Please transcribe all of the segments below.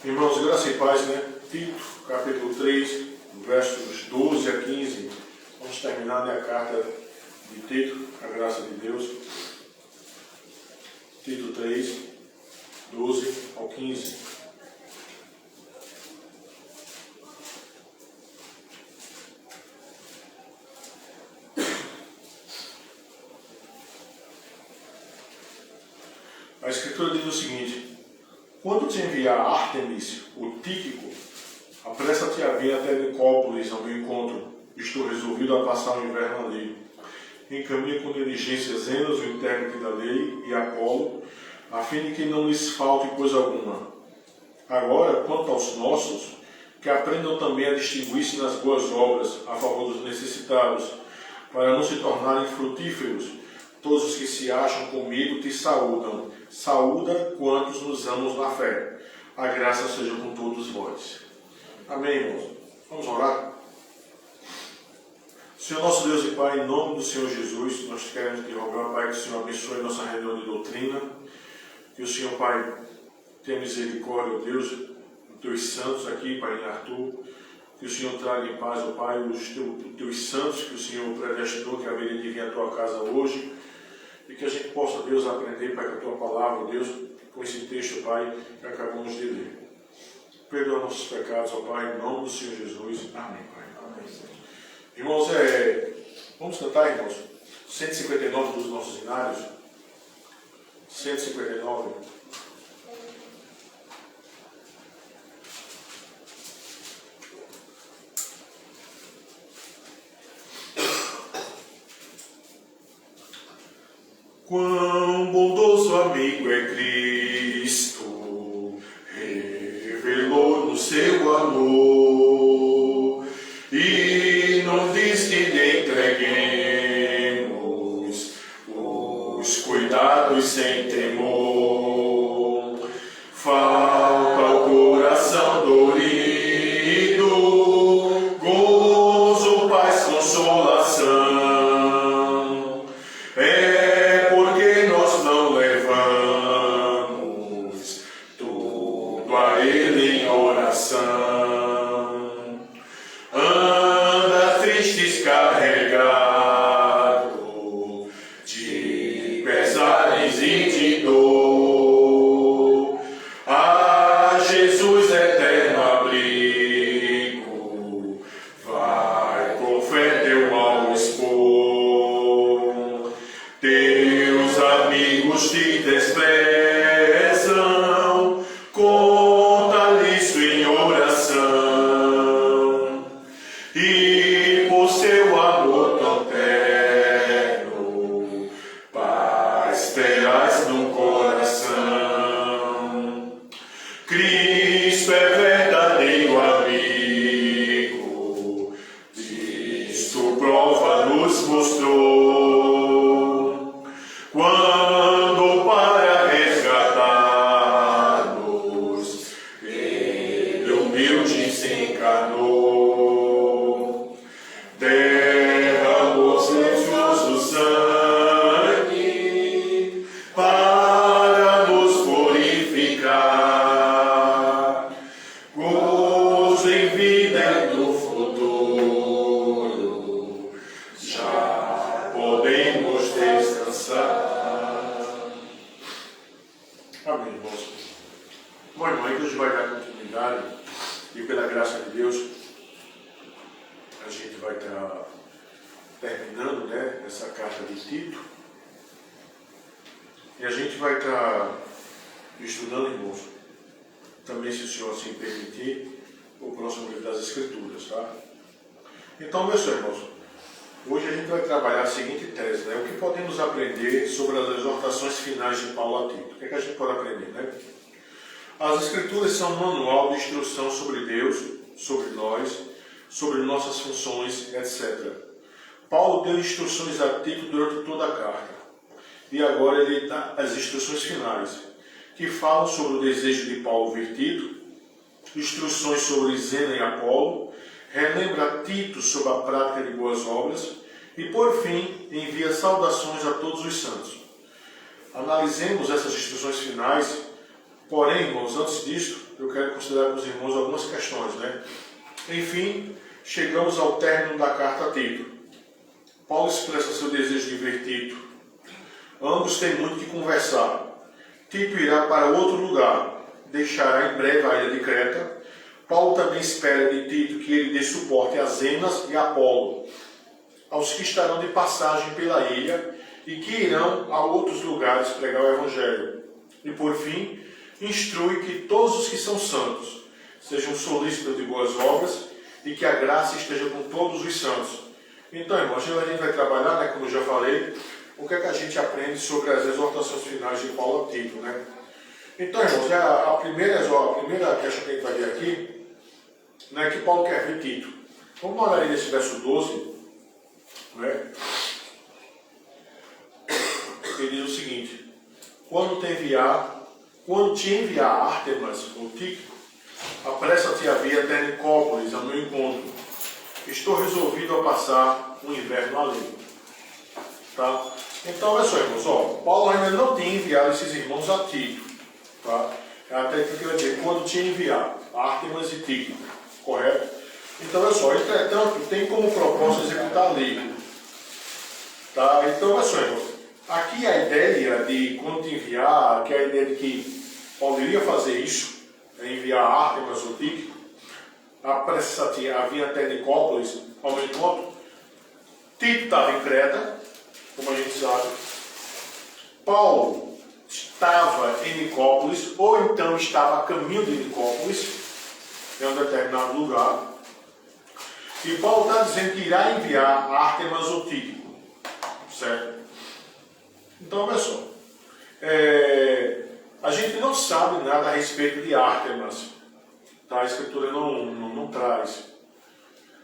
Irmãos, graça e paz, né? Tito, capítulo 3, versos 12 a 15. Vamos terminar, né, a carta de Tito, a graça de Deus. Tito 3, 12 ao 15. A Escritura diz o seguinte: quando te enviar Ártemis, o Tíquico, apressa-te a vir até Nicópolis ao meu encontro. Estou resolvido a passar o inverno ali. Encaminha com diligência Zenas, o intérprete da lei, e Apolo, a fim de que não lhes falte coisa alguma. Agora, quanto aos nossos, que aprendam também a distinguir-se nas boas obras a favor dos necessitados, para não se tornarem frutíferos. Todos os que se acham comigo te saúdam. Saúda quantos nos amamos na fé. A graça seja com todos vós. Amém, irmãos? Vamos orar? Senhor nosso Deus e Pai, em nome do Senhor Jesus, nós queremos te rogar, Pai, que o Senhor abençoe nossa reunião de doutrina. Que o Senhor, Pai, tenha misericórdia, ó Deus, dos teus santos aqui, Pai, em Arthur. Que o Senhor traga em paz, ó Pai, os teus santos que o Senhor predestinou que haveria de vir à tua casa hoje. E que a gente possa, Deus, aprender, Pai, com a tua palavra, Deus, com esse texto, Pai, que acabamos de ler. Perdoa nossos pecados, ó Pai, em nome do Senhor Jesus. Amém, Pai. Amém. Irmãos, vamos cantar, irmãos, 159 dos nossos hinários. 159. Quão bondoso amigo é Cristo, revelou no seu amor, e nos diz que lhe entreguemos os cuidados sem temor. Falta o coração dorido, gozo, paz, consolação. Anda triste, descarregado de pesares e de dor. A Jesus eterno abrigo, vai com fé teu mal expor. Teus amigos te desprezam, conta-lhes em oração. E por seu amor tão terno, paz terás no coração. Cristo é verdadeiro amigo, disto prova nos mostrou. Quando para resgatar-nos, ele humilde se encarnou. Derramou precioso sangue para nos purificar. Gozo em vida e no futuro, já podemos descansar. Amém, irmãos. Bom, irmão, aí Deus vai dar continuidade e pela graça de Deus a gente vai estar terminando, né, essa carta de Tito. E a gente vai estar estudando, irmãos, também, se o Senhor assim permitir, o próximo livro das Escrituras, tá? Então, meus irmãos, hoje a gente vai trabalhar a seguinte tese, né? O que podemos aprender sobre as exortações finais de Paulo a Tito? O que é que a gente pode aprender, né? As Escrituras são um manual de instrução sobre Deus, sobre nós, sobre nossas funções, etc. Paulo deu instruções a Tito durante toda a carta. E agora ele dá as instruções finais, que falam sobre o desejo de Paulo ver Tito, instruções sobre Zenas e Apolo, relembra Tito sobre a prática de boas obras e, por fim, envia saudações a todos os santos. Analisemos essas instruções finais Porém, irmãos, antes disso, eu quero considerar com os irmãos algumas questões, né? Enfim, chegamos ao término da carta a Tito. Paulo expressa seu desejo de ver Tito. Ambos têm muito que conversar. Tito irá para outro lugar, deixará em breve a ilha de Creta. Paulo também espera de Tito que ele dê suporte a Zenas e Apolo, aos que estarão de passagem pela ilha e que irão a outros lugares pregar o Evangelho. E por fim, instrui que todos os que são santos sejam solícitos de boas obras e que a graça esteja com todos os santos. Então, irmãos, a gente vai trabalhar, né, como eu já falei, o que é que a gente aprende sobre as exortações finais de Paulo a Tito, né? Então, irmãos, a primeira questão que a gente vai ver aqui, né, é que Paulo quer ver Tito. Vamos olhar aí nesse verso 12, né? Ele diz o seguinte: quando te enviar Ártemas ou Tíquico, apressa-te a vir até Nicópolis, ao meu encontro. Estou resolvido a passar um inverno ali. Tá? Então, olha só, irmãos, Paulo ainda não tinha enviado esses irmãos a Tito. Tá? Até que vai dizer, quando te enviar Ártemas e Tíquico, correto? Então, olha só, entretanto, tem como propósito executar a lei. Tá? Então, olha só, irmãos, aqui a ideia de quando te enviar, que é a ideia de que Paulo iria fazer isso, enviar Ártemas ou Tíquico, apressa-te a vir até Nicópolis, ao meu encontro. Tito estava em Creta, como a gente sabe. Paulo estava em Nicópolis, ou então estava a caminho de Nicópolis, em um determinado lugar. E Paulo está dizendo que irá enviar Ártemas ou Tíquico, certo? Então, olha só. A gente não sabe nada a respeito de Ártemas. Tá? A Escritura não traz.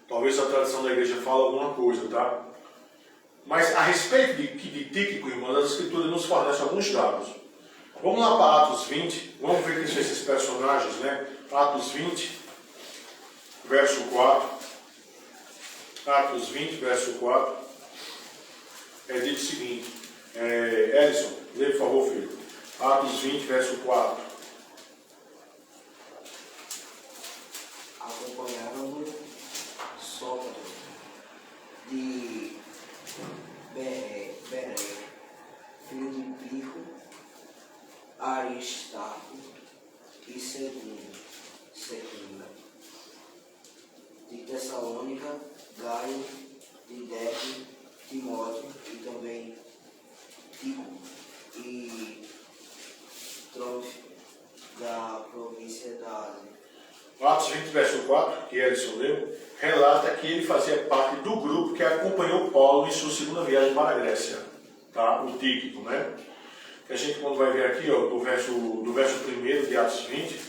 Talvez a tradição da igreja fale alguma coisa, tá? Mas a respeito de Tíquico, irmãos, as Escrituras nos fornecem alguns dados. Vamos lá para Atos 20, vamos ver quem são esses personagens, né? Atos 20, verso 4. Atos 20, verso 4. É dito o seguinte, Edson, lê por favor, filho. Atos 20, verso 4. Acompanharam-no Sócrates de Bereia, filho de Pirro, Aristarco e Secunda, de Tessalônica, Gaio, de Derbe, Timóteo e também Tico e Trófimo, da província da Ásia. Atos 20, verso 4, que Edson leu, relata que ele fazia parte do grupo que acompanhou Paulo em sua segunda viagem para a Grécia, tá? O Tíquico, né? Que a gente, quando vai ver aqui, do verso 1 de Atos 20,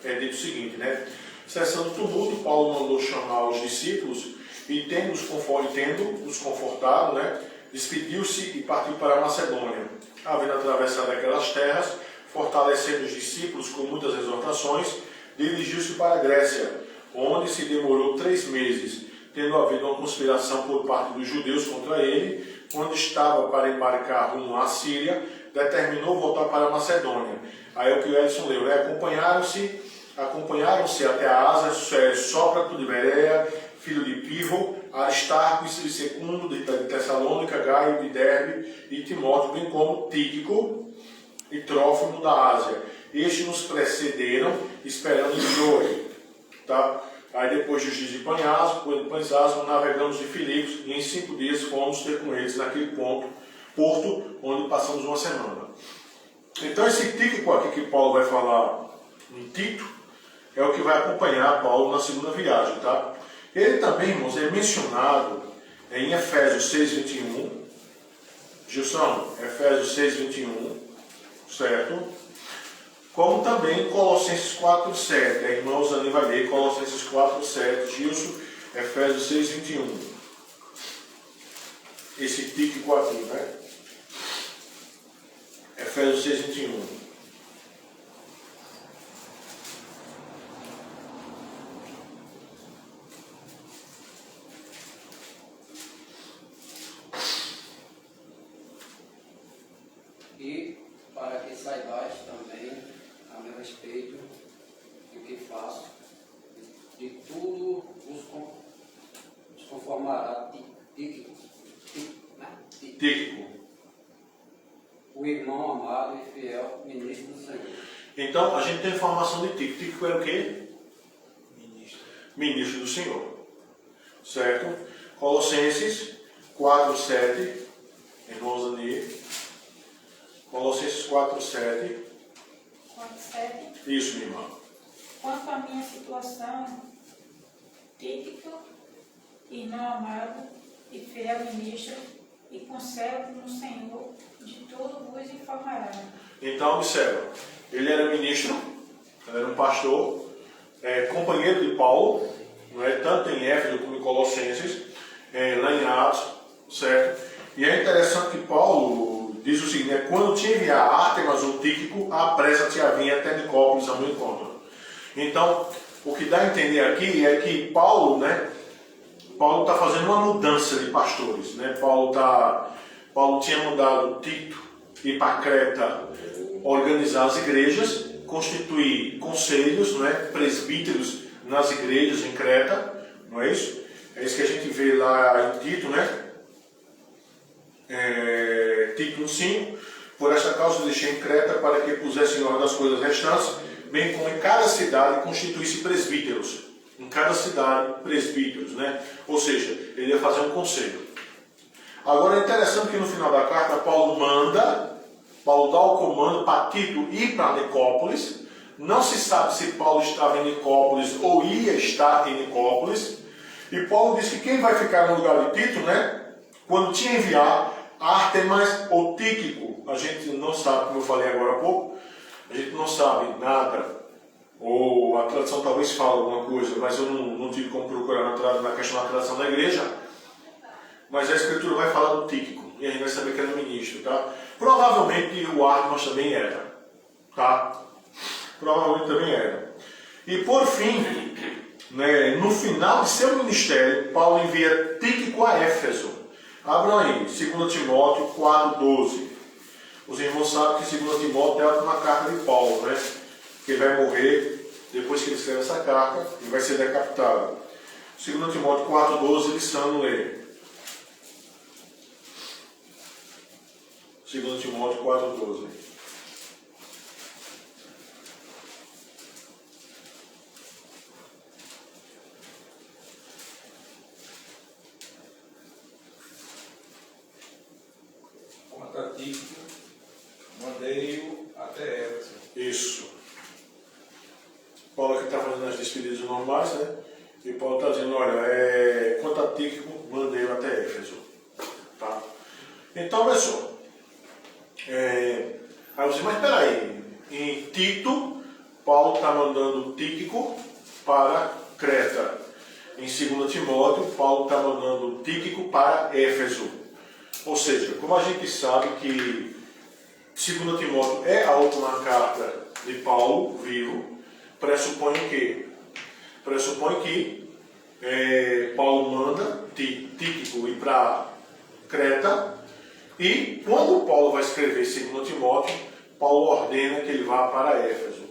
é dito o seguinte, né? Cessando o tumulto, Paulo mandou chamar os discípulos e, tendo-os confortado, né? Despediu-se e partiu para a Macedônia. Havendo atravessado aquelas terras, fortalecendo os discípulos com muitas exortações, dirigiu-se para a Grécia, onde se demorou 3 meses, tendo havido uma conspiração por parte dos judeus contra ele. Quando estava para embarcar rumo à Síria, determinou voltar para a Macedônia. Aí é o que o Edson leu, né? Acompanharam-se até a Ásia, Sócrates de Bereia, filho de Pirro, Aristarco e Secundo de Tessalônica, Gaio de Derbe e Timóteo, bem como Tíquico e Trófimo da Ásia. Estes nos precederam, esperando em Troia. Tá? Aí depois dos dias de Panhasmo, navegamos de Filipos e em 5 dias fomos ter com eles naquele porto onde passamos uma semana. Então esse Tíquico aqui que Paulo vai falar em Tito é o que vai acompanhar Paulo na segunda viagem. Tá? Ele também, irmãos, é mencionado em Efésios 6:21. Gilson, Efésios 6:21, certo? Como também em Colossenses 4:7. A irmã Osani vai ler Colossenses 4:7. Gilson, Efésios 6:21. Esse Tíquico aqui, né? Efésios 6:21. E para que saibais também a meu Então, a gente tem informação de Tíquico. Tíquico era o quê? Ministro. Ministro do Senhor. Certo? Colossenses 4:7. Irmãos Ani. Colossenses 4:7. 4:7. Isso, minha irmã. Quanto à minha situação, Tíquico, irmão amado e fiel ministro, e conservo no Senhor, de tudo vos informará. Então, observa. Ele era ministro, ele era um pastor, companheiro de Paulo, não é? Tanto em Éfeso como em Colossenses, lá em Atos, certo? E é interessante que Paulo diz o seguinte, quando te enviar Ártemas ou Tíquico, apressa-te a vir até Nicópolis ao meu encontro. Então, o que dá a entender aqui é que Paulo, né? Paulo está fazendo uma mudança de pastores, né? Paulo tinha mandado Tito ir para Creta organizar as igrejas, constituir conselhos, não é? Presbíteros nas igrejas em Creta, não é isso? É isso que a gente vê lá em Tito, né? Tito 1:5, por esta causa deixei em Creta para que pusesse em ordem as coisas restantes, bem como em cada cidade constituísse presbíteros. Em cada cidade, presbíteros, né? Ou seja, ele ia fazer um conselho. Agora é interessante que no final da carta, Paulo dá o comando para Tito ir para Nicópolis. Não se sabe se Paulo estava em Nicópolis ou ia estar em Nicópolis. E Paulo diz que quem vai ficar no lugar de Tito, né? Quando te enviar Ártemas ou Tíquico, a gente não sabe, como eu falei agora há pouco, a gente não sabe nada. Ou a tradução talvez fale alguma coisa, mas eu não tive como procurar na questão da tradução da igreja. Mas a escritura vai falar do Tíquico, e a gente vai saber que era um ministro, tá? Provavelmente o Ártemas também era, tá? Provavelmente também era. E por fim, né, no final de seu ministério, Paulo envia Tíquico a Éfeso. Abram aí, 2 Timóteo 4:12. Os irmãos sabem que 2 Timóteo é uma carta de Paulo, né? Que ele vai morrer depois que ele escreve essa carta e vai ser decapitado. 2 Timóteo 4:12, lição ler. 2 Timóteo 4:12. Quanto a Tíquico, mandei-o até Éfeso. Isso. Paulo aqui está fazendo as despedidas normais, né? E Paulo está dizendo, olha, quanto a Tíquico, mandei-o até Éfeso. Tá? Então, olha só. Aí você, mas peraí, em Tito, Paulo está mandando Tíquico para Creta. Em 2 Timóteo, Paulo está mandando Tíquico para Éfeso. Ou seja, como a gente sabe que 2 Timóteo é a última carta de Paulo vivo, pressupõe o quê? Pressupõe que Paulo manda Tíquico ir para Creta, e quando Paulo vai escrever 2 Timóteo, Paulo ordena que ele vá para Éfeso.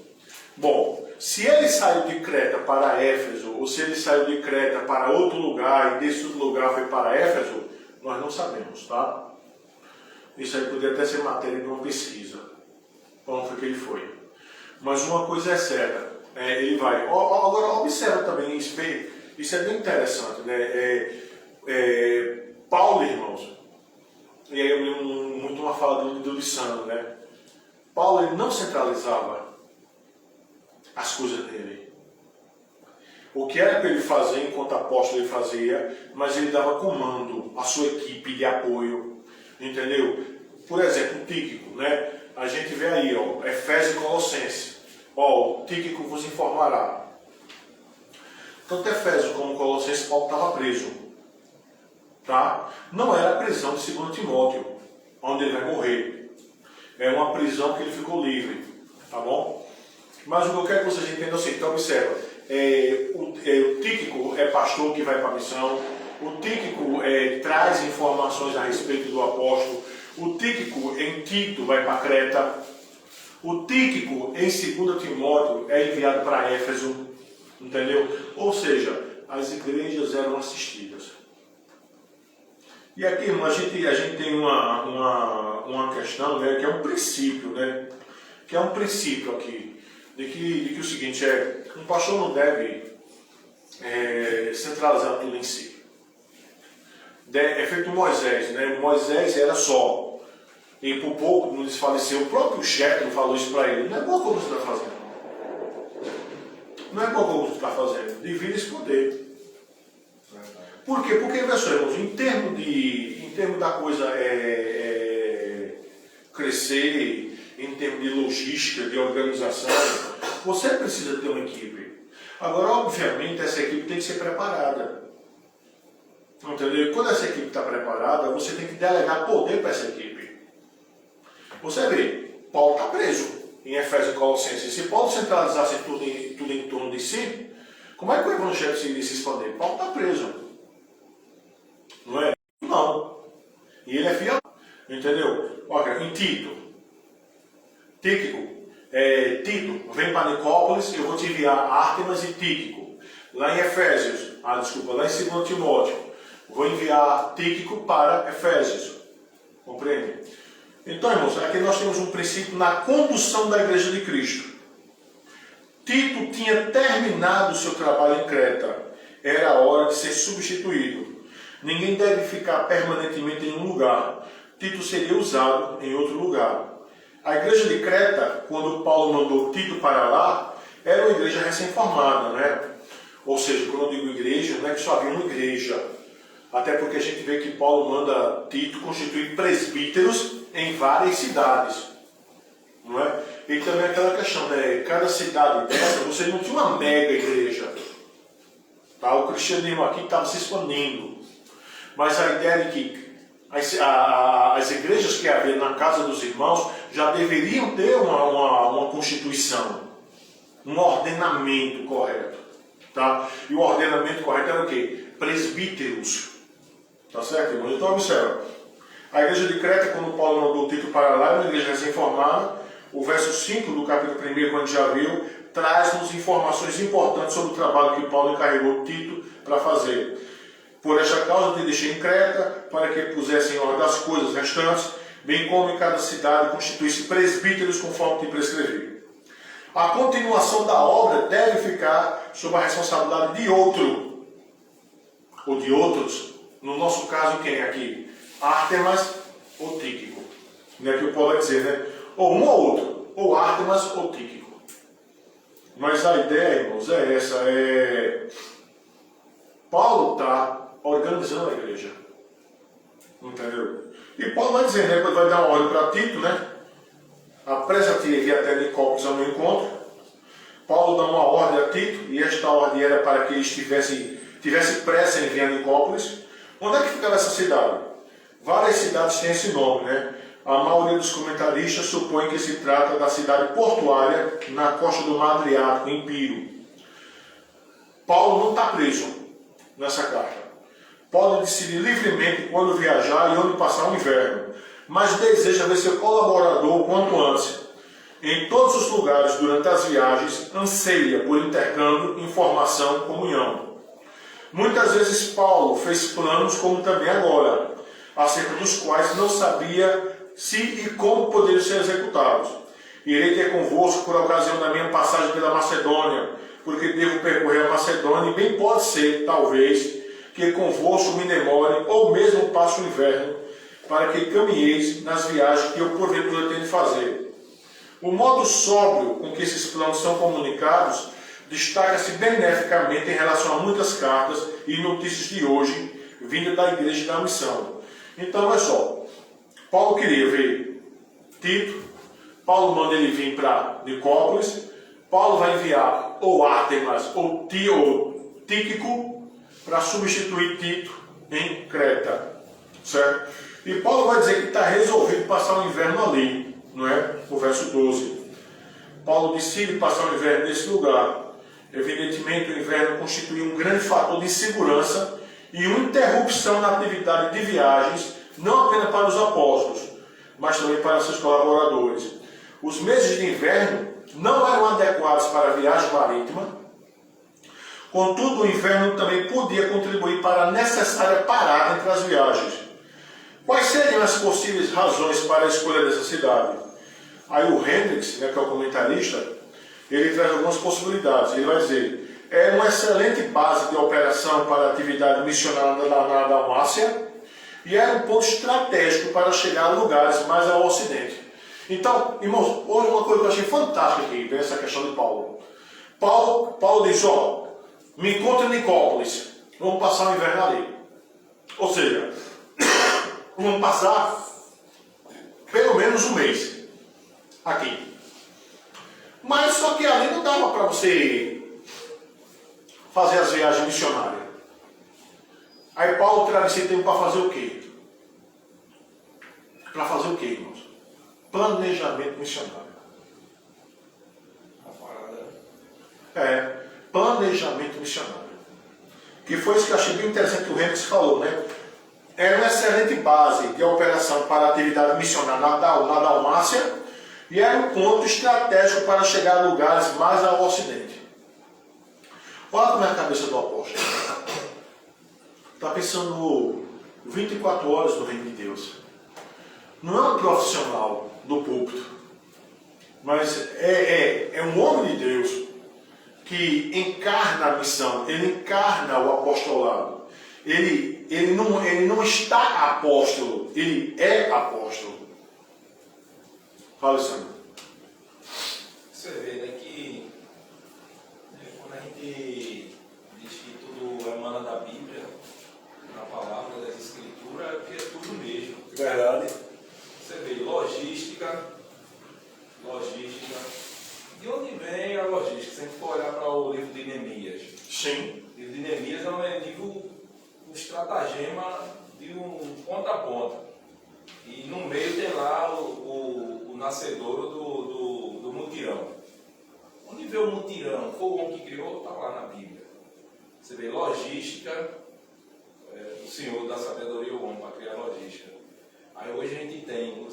Bom, se ele saiu de Creta para Éfeso, ou se ele saiu de Creta para outro lugar e desse outro lugar foi para Éfeso, nós não sabemos, tá? Isso aí poderia até ser matéria de uma pesquisa. Onde foi que ele foi? Mas uma coisa é certa, ele vai. Agora observa também isso é bem interessante, né? Paulo, irmãos, e aí eu lembro muito uma fala do Lissandro, né? Paulo, ele não centralizava as coisas dele. O que era para ele fazer enquanto apóstolo ele fazia, mas ele dava comando à sua equipe de apoio, entendeu? Por exemplo, o Tíquico, né? A gente vê aí, ó, Efésios e Colossenses. Ó, o Tíquico vos informará. Tanto Efésios como Colossenses, Paulo estava preso. Tá? Não era a prisão de 2 Timóteo, onde ele vai morrer. É uma prisão que ele ficou livre. Tá bom? Mas o que eu quero que vocês entendam assim, então observa. O Tíquico é pastor que vai para a missão. O Tíquico traz informações a respeito do apóstolo. O Tíquico em Tito vai para Creta. O Tíquico em 2 Timóteo é enviado para Éfeso. Entendeu? Ou seja, as igrejas eram assistidas. E aqui, irmão, a gente tem uma questão, né, que é um princípio, né? Que é um princípio aqui. de que o seguinte um pastor não deve centralizar tudo em si. É feito Moisés, né? Moisés era só. E por pouco não desfaleceu. O próprio Jetro falou isso para ele. Não é boa coisa que você está fazendo. Não é boa coisa que você está fazendo. Divide esse poder. Por quê? Porque, pessoal, irmãos, em termos da coisa crescer, em termos de logística, de organização, você precisa ter uma equipe. Agora, obviamente, essa equipe tem que ser preparada. Entendeu? Quando essa equipe está preparada, você tem que delegar poder para essa equipe. Você vê, Paulo está preso em Efésios e Colossenses. Se Paulo centralizasse tudo em torno de si, como é que o evangelho se expandir? Paulo está preso. Não é? Não. E ele é fiel. Entendeu? Olha, em Tito, Tito, vem para Nicópolis, eu vou te enviar Ártemas e Tíquico. Lá em Efésios, lá em 2 Timóteo, vou enviar Tíquico para Efésios. Compreende? Então, irmãos, aqui nós temos um princípio na condução da igreja de Cristo. Tito tinha terminado o seu trabalho em Creta. Era a hora de ser substituído. Ninguém deve ficar permanentemente em um lugar. Tito seria usado em outro lugar. A igreja de Creta, quando Paulo mandou Tito para lá, era uma igreja recém-formada, né? Ou seja, quando eu digo igreja, não é que só havia uma igreja. Até porque a gente vê que Paulo manda Tito constituir presbíteros em várias cidades. Não é? E também aquela questão, né? Cada cidade dessa, você não tinha uma mega igreja. Tá? O cristianismo aqui estava se expandindo. Mas a ideia de que as igrejas que havia na casa dos irmãos já deveriam ter uma constituição, um ordenamento correto. Tá? E o ordenamento correto era o quê? Presbíteros. Tá certo, irmãos? Então observa. A igreja de Creta, quando Paulo mandou Tito para lá, era uma igreja recém-formada. O verso 5 do capítulo 1, quando a gente já viu, traz-nos informações importantes sobre o trabalho que Paulo encarregou Tito para fazer. Por esta causa te deixei em Creta, para que pusessem em ordem as coisas restantes, bem como em cada cidade constituísse presbíteros conforme te prescrevi. A continuação da obra deve ficar sob a responsabilidade de outro, ou de outros. No nosso caso, quem aqui? Ártemas ou Tíquico. Não é que o Paulo vai dizer, né? Ou um ou outro, ou Ártemas ou Tíquico. Mas a ideia, irmãos, é essa. Paulo está organizando a igreja. Entendeu? E Paulo vai dizer, né? Vai dar uma ordem para Tito, né? Apressa-te e vir até Nicópolis ao meu encontro. Paulo dá uma ordem a Tito, e esta ordem era para que ele tivesse pressa em vir a Nicópolis. Onde é que ficava essa cidade? Várias cidades têm esse nome, né? A maioria dos comentaristas supõe que se trata da cidade portuária na costa do Mar Adriático, em Piro. Paulo não está preso nessa carta. Pode decidir livremente quando viajar e onde passar o inverno, mas deseja ver seu colaborador o quanto antes. Em todos os lugares, durante as viagens, anseia por intercâmbio, informação, comunhão. Muitas vezes Paulo fez planos, como também agora, acerca dos quais não sabia se e como poderiam ser executados. Irei ter convosco por ocasião da minha passagem pela Macedônia, porque devo percorrer a Macedônia, e bem pode ser, talvez, que convosco me demore, ou mesmo passe o inverno, para que caminheis nas viagens que eu porventura tenho de fazer. O modo sóbrio com que esses planos são comunicados destaca-se beneficamente em relação a muitas cartas e notícias de hoje, vindas da igreja e da missão. Então, olha só, Paulo queria ver Tito, Paulo manda ele vir para Nicópolis, Paulo vai enviar ou Ártemas ou Tíquico para substituir Tito em Creta, certo? E Paulo vai dizer que está resolvido passar o inverno ali, não é? O verso 12. Paulo decide passar o inverno nesse lugar. Evidentemente, o inverno constitui um grande fator de insegurança e uma interrupção na atividade de viagens, não apenas para os apóstolos, mas também para seus colaboradores. Os meses de inverno não eram adequados para a viagem marítima. Contudo, o inverno também podia contribuir para a necessária parada entre as viagens. Quais seriam as possíveis razões para a escolha dessa cidade? Aí o Hendricks, né, que é o comentarista, ele traz algumas possibilidades. Ele vai dizer, é uma excelente base de operação para a atividade missionária na Dalmácia e era um ponto estratégico para chegar a lugares mais ao ocidente. Então, irmãos, hoje uma coisa que eu achei fantástica aqui, nessa questão de Paulo. Paulo diz, ó, me encontra em Nicópolis, vamos passar o inverno ali. Ou seja, vamos passar pelo menos um mês aqui. Mas só que ali não dava para você fazer as viagens missionárias. Aí Paulo traz esse tempo para fazer o quê? Para fazer o quê, irmãos? Planejamento missionário. Planejamento missionário. Que foi isso que eu achei bem interessante que o Henrique falou, né? Era uma excelente base de operação para a atividade missionária na Dalmácia e era um ponto estratégico para chegar a lugares mais ao ocidente. Olha como é a cabeça do apóstolo. Está pensando 24 horas no reino de Deus. Não é um profissional do púlpito, mas é um homem de Deus que encarna a missão, ele encarna o apostolado. Ele não está apóstolo, ele é apóstolo. Fala, Sandro. Você vê, né, que quando a gente diz que tudo emana da Bíblia, na palavra das Escrituras, é porque é tudo mesmo. Verdade. Você vê, logística. De onde vem a logística? Se a gente for olhar para o livro de Neemias. Sim. O livro de Neemias é um estratagema de um ponta a ponta. E no meio tem lá o nascedouro do mutirão. Onde vê o mutirão? Foi o homem que criou, está lá na Bíblia. Você vê logística, o Senhor da sabedoria o homem para criar logística. Aí hoje a gente tem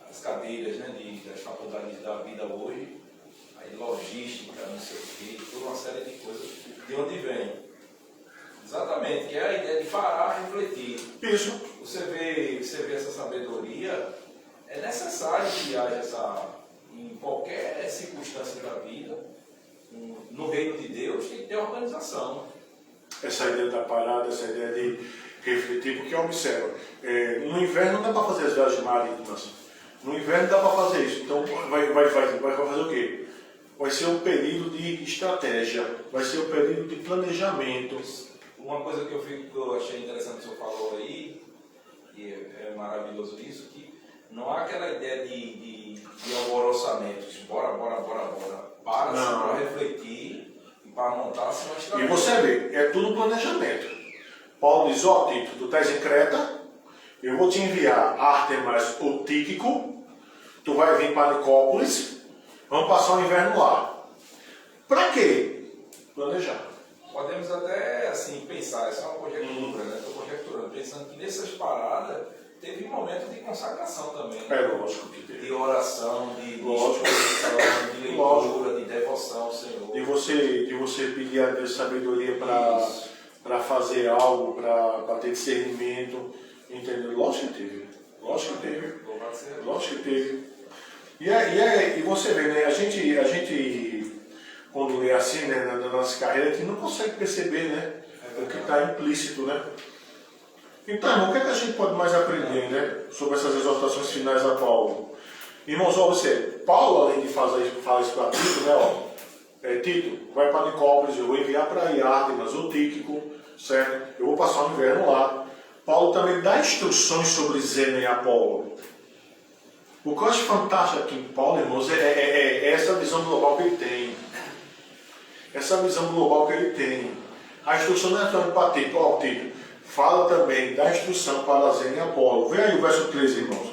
as cadeiras, né, das faculdades da vida hoje, aí logística, não sei o quê, toda uma série de coisas. De onde vem? Exatamente, que é a ideia de parar e refletir. Isso. Você vê essa sabedoria, é necessário que haja em qualquer circunstância da vida, no reino de Deus, tem que ter organização. Essa ideia da parada, essa ideia de refletir, porque observa, no inverno não dá para fazer as viagens marítimas. No inverno dá para fazer isso. Então vai fazer o quê? Vai ser um período de estratégia, vai ser um período de planejamento. Uma coisa que eu achei interessante que o senhor falou aí, e é maravilhoso isso, que não há aquela ideia de alvoroçamento, de bora. Para refletir e para montar-se uma estratégia. E você vê, é tudo planejamento. Paulo diz, ó Tito, tu estás em Creta, eu vou te enviar Ártemas ou Tíquico, tu vai vir para Nicópolis, vamos passar o inverno lá. Para quê? Planejar. Podemos até assim pensar, essa é uma conjectura, né? Estou conjecturando, pensando que nessas paradas teve um momento de consagração também. É lógico que teve. De oração, de Lógico. exposição, de leitura, Lógico. de devoção ao Senhor. De você pedir a Deus sabedoria para fazer algo, para ter discernimento, entendeu? Lógico que teve. Lógico que teve. Louvado seja Deus. Lógico que teve. E você vê, né? A gente quando lê assim, né, na nossa carreira, a gente não consegue perceber, né? O que está implícito, né? Então, irmão, o que é que a gente pode mais aprender, né? Sobre essas exortações finais a Paulo? Irmãos, ó, Paulo, além de falar isso para Tito, né? Ó, Tito, vai para Nicópolis, eu vou enviar para aí Ártemas, o Tíquico, certo? Eu vou passar o inverno lá. Paulo também dá instruções sobre Zena e Apolo. O que eu acho fantástico aqui em Paulo, irmãos, é essa visão global que ele tem. Essa visão global que ele tem. A instrução não é tanto para Tito, ó, Tito, fala também da instrução para Zena e Apolo. Vê aí o verso 13, irmãos.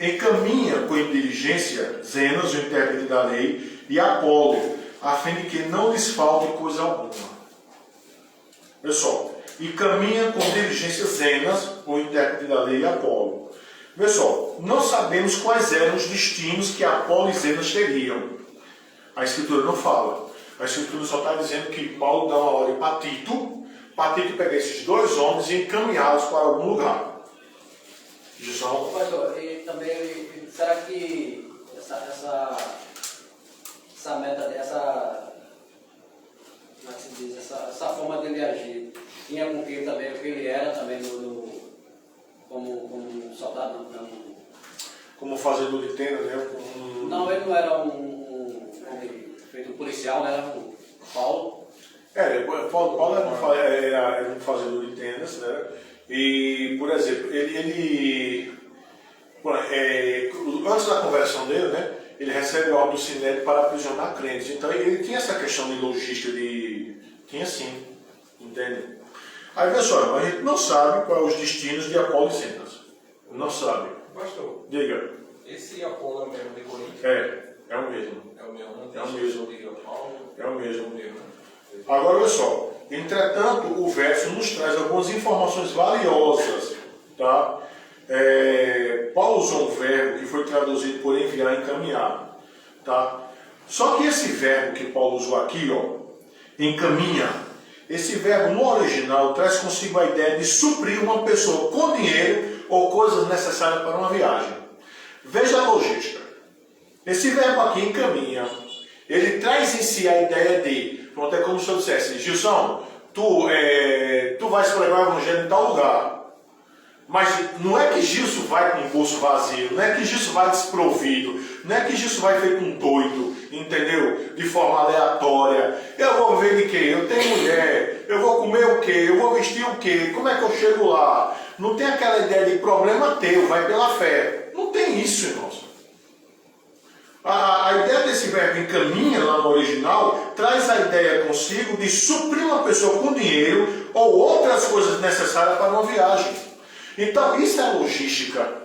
Encaminha com diligência Zenas, o intérprete da lei, e Apolo, a fim de que não lhes falte coisa alguma. Pessoal, e caminha com diligência Zenas, o intérprete da lei, e Apolo. Pessoal, não sabemos quais eram os destinos que Apolo e Zenas teriam. A Escritura não fala. A Escritura só está dizendo que Paulo dá uma ordem para Tito pegar esses dois homens e encaminhá-los para algum lugar. João. Pastor, e também, será que essa meta dessa, como é que se diz, essa forma dele agir, tinha com que também o que ele era também como soldado, não. Como fazedor de tenda, né? Não, ele não era um homem feito policial, né? Era um Paulo. Paulo era um fazedor de tendas, né? E, por exemplo, antes da conversão dele, né? Ele recebe a ordem do Sinédrio para aprisionar crentes. Então ele tinha essa questão de logística, tinha sim, entende? Aí pessoal, a gente não sabe quais os destinos de Apolo e Cenas. Não sabe. Pastor, Diga. esse Apolo é o mesmo de Coríntios? É o mesmo. É o mesmo, não tem É o mesmo. de Paulo? É o mesmo. mesmo. Agora, olha só. Entretanto, o verso nos traz algumas informações valiosas, tá? Paulo usou um verbo que foi traduzido por enviar, encaminhar, tá? Só que esse verbo que Paulo usou aqui, ó, encaminha, esse verbo no original traz consigo a ideia de suprir uma pessoa com dinheiro ou coisas necessárias para uma viagem. Veja a logística. Esse verbo aqui, encaminha, ele traz em si a ideia de, pronto, é como se eu dissesse, Gilson, tu vais pregar o evangelho em tal lugar. Mas não é que Gilson vai com o bolso vazio, não é que Gilson vai desprovido, não é que Gilson vai feito um doido, entendeu? De forma aleatória. Eu vou viver de quê? Eu tenho mulher, eu vou comer o quê? Eu vou vestir o quê? Como é que eu chego lá? Não tem aquela ideia de problema teu, vai pela fé. Não tem isso, irmãos. A ideia desse verbo encaminha lá no original traz a ideia consigo de suprir uma pessoa com dinheiro ou outras coisas necessárias para uma viagem. Então isso é logística,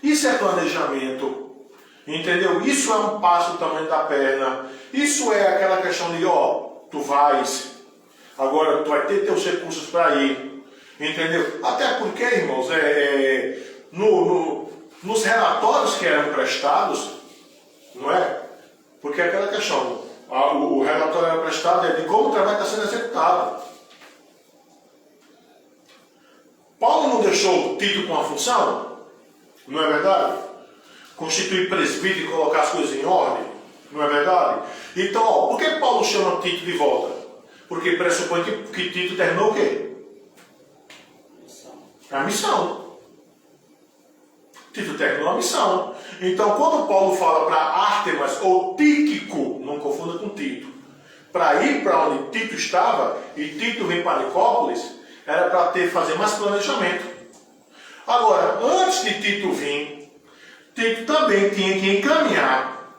isso é planejamento, entendeu? Isso é um passo do tamanho da perna, isso é aquela questão de, tu vais, agora tu vai ter teus recursos para ir, entendeu? Até porque, irmãos, nos relatórios que eram prestados, não é? Porque é aquela questão, o relatório era prestado de como o trabalho está sendo executado. Paulo não deixou Tito com a função? Não é verdade? Constituir presbítero e colocar as coisas em ordem? Não é verdade? Então, por que Paulo chama Tito de volta? Porque pressupõe que Tito terminou o quê? A missão. Tito terminou a missão. Então, quando Paulo fala para Ártemas ou Tíquico, não confunda com Tito, para ir para onde Tito estava, e Tito vem para Nicópolis, era para fazer mais planejamento. Agora, antes de Tito vir, Tito também tinha que encaminhar,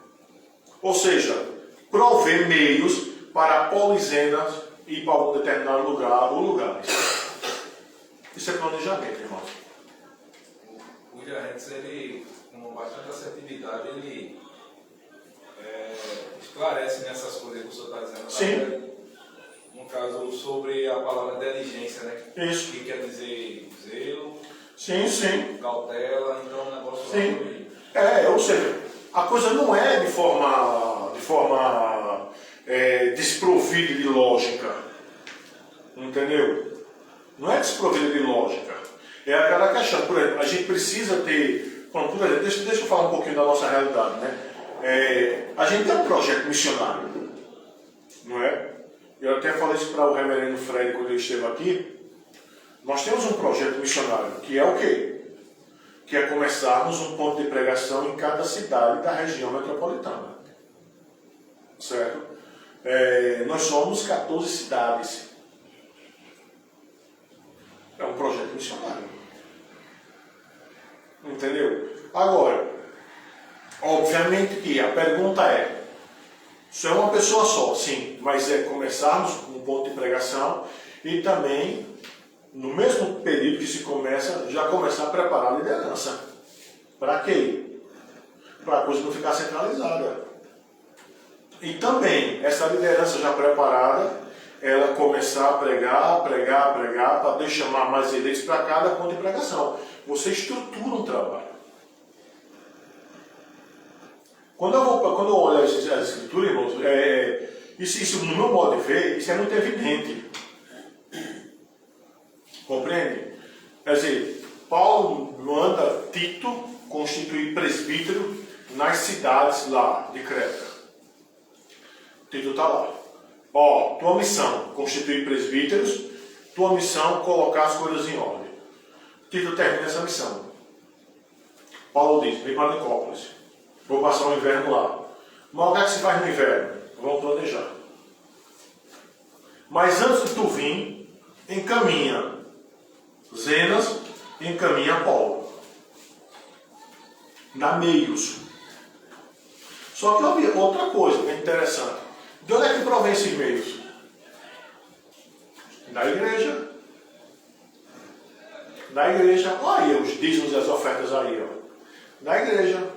ou seja, prover meios para Paulo e Zenas ir para algum determinado lugar ou lugares. Isso é planejamento, irmãos. O William Hendricks, ele, com bastante assertividade, ele esclarece nessas coisas que o senhor está dizendo. Sim. No caso, sobre a palavra diligência, né? Isso. Que quer dizer zelo, Sim. cautela, então o negócio Sim. Ou seja, a coisa não é de forma desprovida de lógica. Entendeu? Não é desprovida de lógica. É aquela questão, por exemplo, a gente precisa ter. Bom, por exemplo, deixa eu falar um pouquinho da nossa realidade, né? A gente tem um projeto missionário, não é? Eu até falei isso para o reverendo Fred quando ele esteve aqui. Nós temos um projeto missionário, que é o quê? Que é começarmos um ponto de pregação em cada cidade da região metropolitana. Certo? Nós somos 14 cidades. É um projeto missionário. Entendeu? Agora, obviamente que a pergunta é, isso é uma pessoa só, sim, mas é começarmos um ponto de pregação e também, no mesmo período que se começa, já começar a preparar a liderança. Para quê? Para a coisa não ficar centralizada. E também, essa liderança já preparada, ela começar a pregar, para poder chamar mais eleitos para cada ponto de pregação. Você estrutura um trabalho. Quando eu olho as escrituras, irmãos, isso no meu modo de ver, isso é muito evidente. Compreende? Quer dizer, Paulo manda Tito constituir presbítero nas cidades lá de Creta. Tito está lá. Ó, tua missão, constituir presbíteros, tua missão, colocar as coisas em ordem. Tito termina essa missão. Paulo diz, vem para Nicópolis, vou passar o inverno lá. Mas o que é que se faz no inverno? Vamos planejar. Mas antes de tu vir, encaminha Zenas, encaminha Paulo. Dá meios. Só que outra coisa que é interessante. De onde é que provém esses meios? Da igreja. Da igreja. Olha aí os dízimos e as ofertas aí, ó. Da igreja.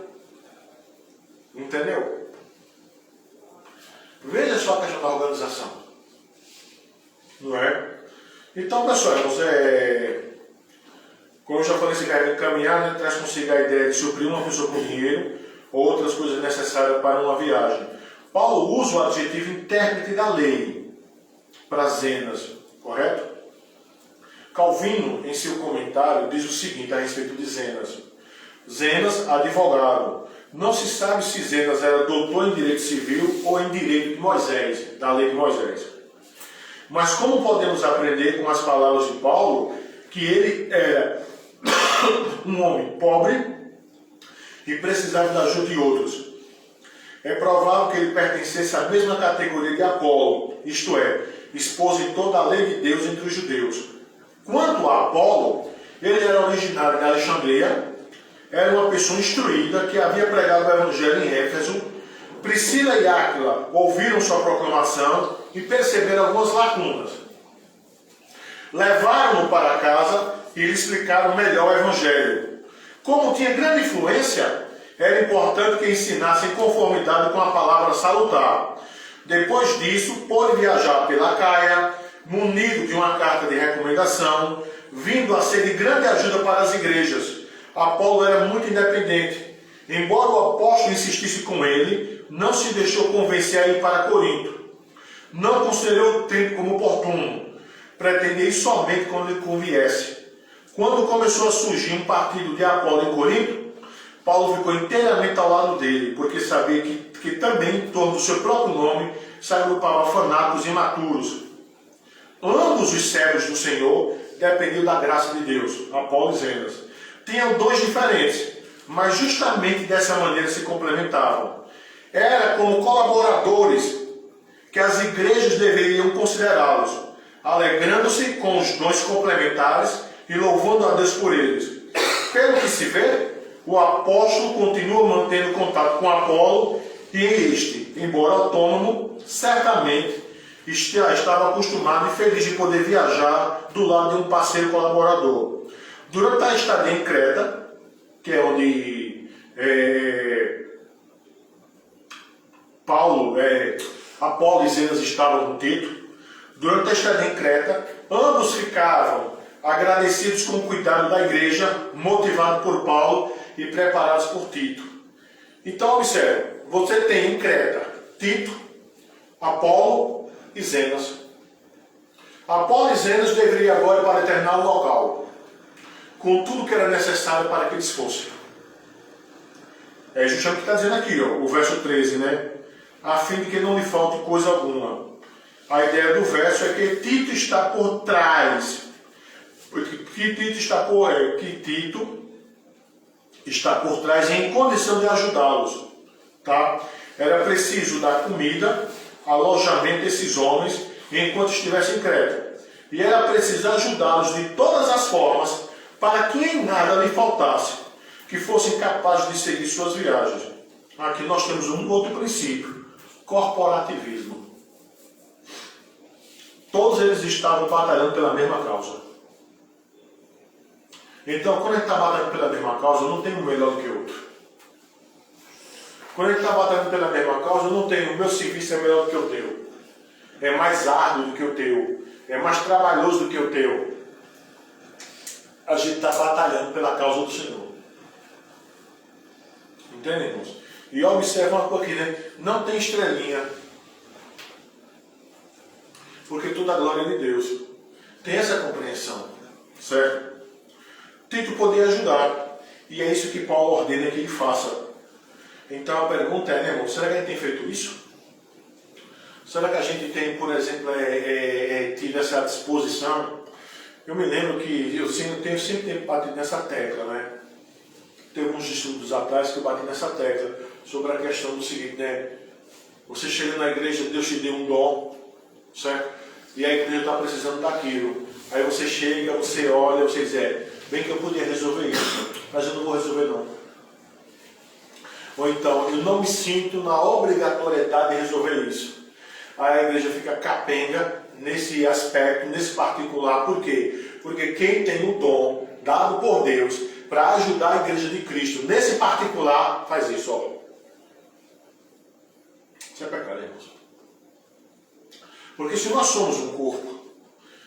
Entendeu? Veja só a questão da organização. Não é? Então, pessoal, como eu já falei, esse verbo encaminhar, né, traz consigo a ideia de suprir uma pessoa com dinheiro ou outras coisas necessárias para uma viagem. Paulo usa o adjetivo intérprete da lei para Zenas, correto? Calvino, em seu comentário, diz o seguinte a respeito de Zenas. Zenas, advogado. Não se sabe se Zenas era doutor em direito civil ou em direito de Moisés, da lei de Moisés. Mas como podemos aprender com as palavras de Paulo que ele era um homem pobre e precisava da ajuda de outros? É provável que ele pertencesse à mesma categoria de Apolo, isto é, expositor da lei de Deus entre os judeus. Quanto a Apolo, ele era originário de Alexandria, era uma pessoa instruída que havia pregado o evangelho em Éfeso. Priscila e Áquila ouviram sua proclamação e perceberam algumas lacunas. Levaram-no para casa e lhe explicaram melhor o evangelho. Como tinha grande influência, era importante que ensinasse em conformidade com a palavra salutar. Depois disso, pôde viajar pela Caia, munido de uma carta de recomendação, vindo a ser de grande ajuda para as igrejas. Apolo era muito independente. Embora o apóstolo insistisse com ele, não se deixou convencer a ir para Corinto. Não considerou o tempo como oportuno. Pretendia ir somente quando lhe conviesse. Quando começou a surgir um partido de Apolo em Corinto, Paulo ficou inteiramente ao lado dele, porque sabia que também, em torno do seu próprio nome, se agrupava fanáticos imaturos. Ambos os servos do Senhor dependiam da graça de Deus, Apolo e Zenas. Tinham dons diferentes, mas justamente dessa maneira se complementavam. Era como colaboradores que as igrejas deveriam considerá-los, alegrando-se com os dons complementares e louvando a Deus por eles. Pelo que se vê, o apóstolo continua mantendo contato com Apolo e este, embora autônomo, certamente estava acostumado e feliz de poder viajar do lado de um parceiro colaborador. Durante a estadia em Creta, que é onde Apolo e Zenas estavam com Tito, durante a estadia em Creta, ambos ficavam agradecidos com o cuidado da igreja, motivados por Paulo e preparados por Tito. Então, observe, você tem em Creta Tito, Apolo e Zenas. Apolo e Zenas deveriam agora ir para determinado local, com tudo que era necessário para que eles fossem. É justamente o que está dizendo aqui, ó, o verso 13, né? A fim de que não lhe falte coisa alguma. A ideia do verso é que Tito está por trás. Que Tito está por trás em condição de ajudá-los. Tá? Era preciso dar comida, alojamento desses homens enquanto estivessem em Creta. E era preciso ajudá-los de todas as formas para que em nada lhe faltasse, que fossem capazes de seguir suas viagens. Aqui nós temos um outro princípio: corporativismo. Todos eles estavam batalhando pela mesma causa. Então, quando a gente está batalhando pela mesma causa, eu não tenho um melhor do que outro. Quando a gente está batalhando pela mesma causa, eu não tenho, o meu serviço é melhor do que o teu. É mais árduo do que o teu. É mais trabalhoso do que o teu. A gente está batalhando pela causa do Senhor. Entende, irmãos? E observa uma coisa aqui, né? Não tem estrelinha. Porque tudo é glória de Deus. Tem essa compreensão. Certo? Tito podia ajudar. E é isso que Paulo ordena que ele faça. Então a pergunta é, né, irmão? Será que ele tem feito isso? Será que a gente tem, por exemplo, tido essa disposição? Eu me lembro que eu sempre tenho batido nessa tecla, né? Tem alguns estudos atrás que eu bati nessa tecla sobre a questão do seguinte, né? Você chega na igreja, Deus te deu um dom, certo? E a igreja está precisando daquilo. Aí você chega, você olha, você diz, bem que eu podia resolver isso, mas eu não vou resolver não. Ou então, eu não me sinto na obrigatoriedade de resolver isso. Aí a igreja fica capenga nesse aspecto, nesse particular. Por quê? Porque quem tem o dom dado por Deus para ajudar a igreja de Cristo nesse particular, faz isso, ó. Isso é pecado, irmãos. Porque se nós somos um corpo,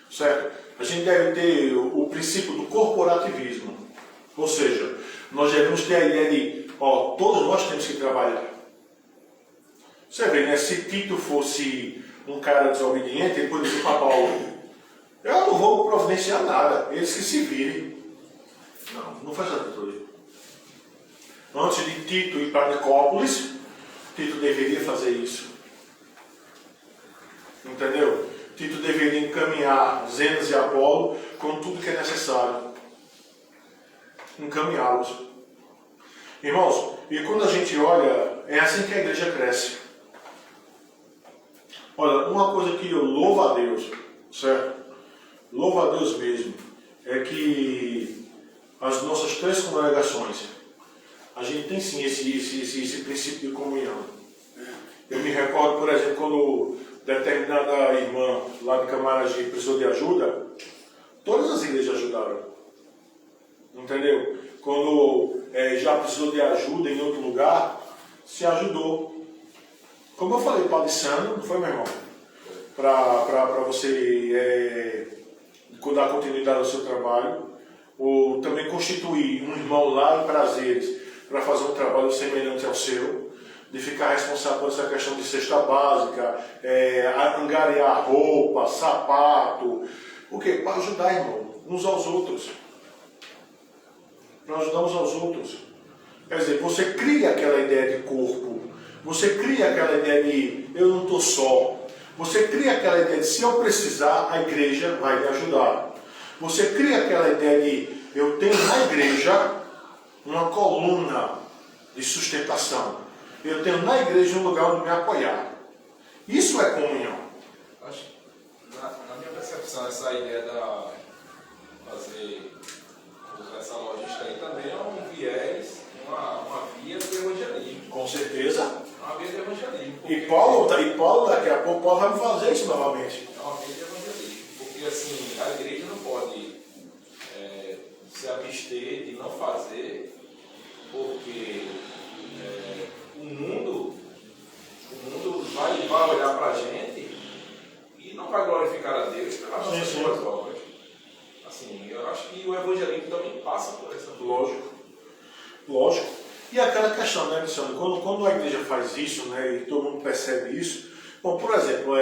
certo? A gente deve ter o princípio do corporativismo. Ou seja, nós devemos ter a ideia de, todos nós temos que trabalhar. Você vê, né? Se Tito fosse um cara desobediente, ele poderia dizer para Paulo, eu não vou providenciar nada, eles que se virem. Não faz atitude. Antes de Tito ir para Nicópolis, Tito deveria fazer isso. Entendeu? Tito deveria encaminhar Zenas e Apolo com tudo que é necessário. Encaminhá-los. Irmãos, e quando a gente olha, é assim que a igreja cresce. Olha, uma coisa que eu louvo a Deus, certo? Louvo a Deus mesmo, é que as nossas 3 congregações, a gente tem sim esse princípio de comunhão. Eu me recordo, por exemplo, quando determinada irmã lá de Camaragibe precisou de ajuda, todas as igrejas ajudaram. Entendeu? Quando já precisou de ajuda em outro lugar, se ajudou. Como eu falei para o Alessandro, não foi, meu irmão? Para você dar continuidade ao seu trabalho, ou também constituir um irmão lá em Prazeres para fazer um trabalho semelhante ao seu, de ficar responsável por essa questão de cesta básica, angariar roupa, sapato, o quê? Para ajudar, irmão, uns aos outros. Para ajudar uns aos outros. Quer dizer, você cria aquela ideia de corpo, você cria aquela ideia de eu não estou só, você cria aquela ideia de se eu precisar, a igreja vai me ajudar. Você cria aquela ideia de eu tenho na igreja uma coluna de sustentação. Eu tenho na igreja um lugar onde me apoiar. Isso é comunhão. Acho, na minha percepção, essa ideia da fazer essa logística aí também é um viés, uma via do evangelismo. Com certeza. Uma via do evangelismo. E Paulo, daqui a pouco, Paulo vai me fazer isso novamente. É uma via do evangelismo. Porque assim, a igreja não pode se abster de não fazer, porque o mundo vai olhar para a gente e não vai glorificar a Deus pelas nossas boas obras. Assim, eu acho que o evangelismo também passa por essa coisa. Lógico. E aquela questão, né, Alessandro? Quando a igreja faz isso, né, e todo mundo percebe isso, bom, por exemplo,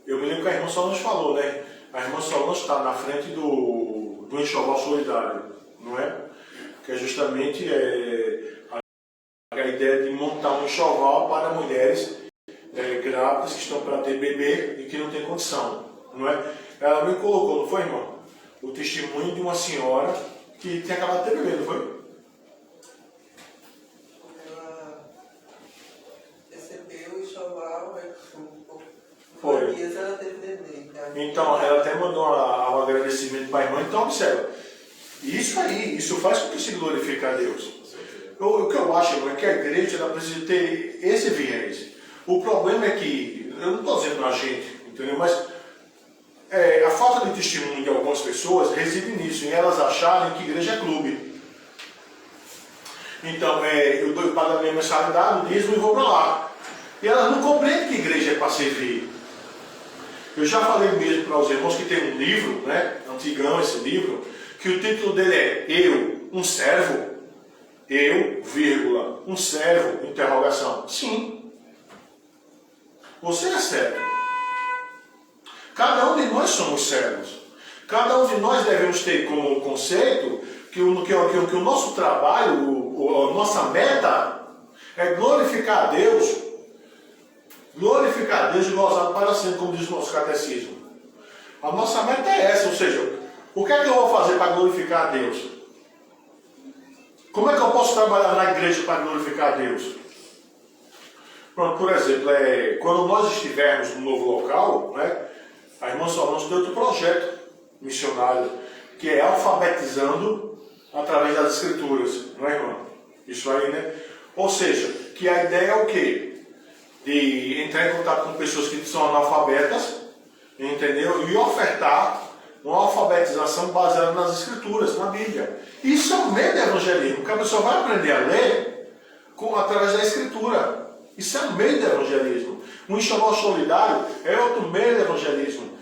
eu me lembro que a irmã Solange falou, né? A irmã Solange está na frente do enxoval solidário, não é? Que é justamente a ideia de montar um enxoval para mulheres grávidas que estão para ter bebê e que não tem condição, não é? Ela me colocou, não foi, irmão? O testemunho de uma senhora que tinha acabado de ter bebê, não foi? Ela recebeu o enxoval, Foi. dias ela teve neném. Então, ela até mandou um agradecimento para a irmã. Então, observa, isso aí, isso faz com que se glorifique a Deus. O que eu acho, irmão, é que a igreja ela precisa ter esse viés. O problema é que, eu não estou dizendo a gente, entendeu? Mas a falta de testemunho de algumas pessoas reside nisso, em elas acharem que igreja é clube. Então, eu pago a minha mensalidade, o dízimo e vou para lá. E elas não compreendem que igreja é para servir. Eu já falei mesmo para os irmãos que tem um livro, né, antigão esse livro, que o título dele é Eu, um servo? Eu, vírgula, um servo, interrogação. Sim. Você é servo. Cada um de nós somos servos. Cada um de nós devemos ter como conceito que o nosso trabalho, a nossa meta é glorificar a Deus Glorificar a Deus e gozar para sempre, como diz o nosso catecismo. A nossa meta é essa, ou seja, o que é que eu vou fazer para glorificar a Deus? Como é que eu posso trabalhar na igreja para glorificar a Deus? Pronto, por exemplo, quando nós estivermos no novo local, né, a irmã Solange tem outro projeto missionário, que é alfabetizando através das escrituras, não é, irmã? Isso aí, né? Ou seja, que a ideia é o quê? De entrar em contato com pessoas que são analfabetas, entendeu? E ofertar uma alfabetização baseada nas escrituras, na Bíblia. Isso é um meio de evangelismo, que a pessoa vai aprender a ler através da escritura. Isso é um meio de evangelismo. Um enxoval solidário é outro meio de evangelismo.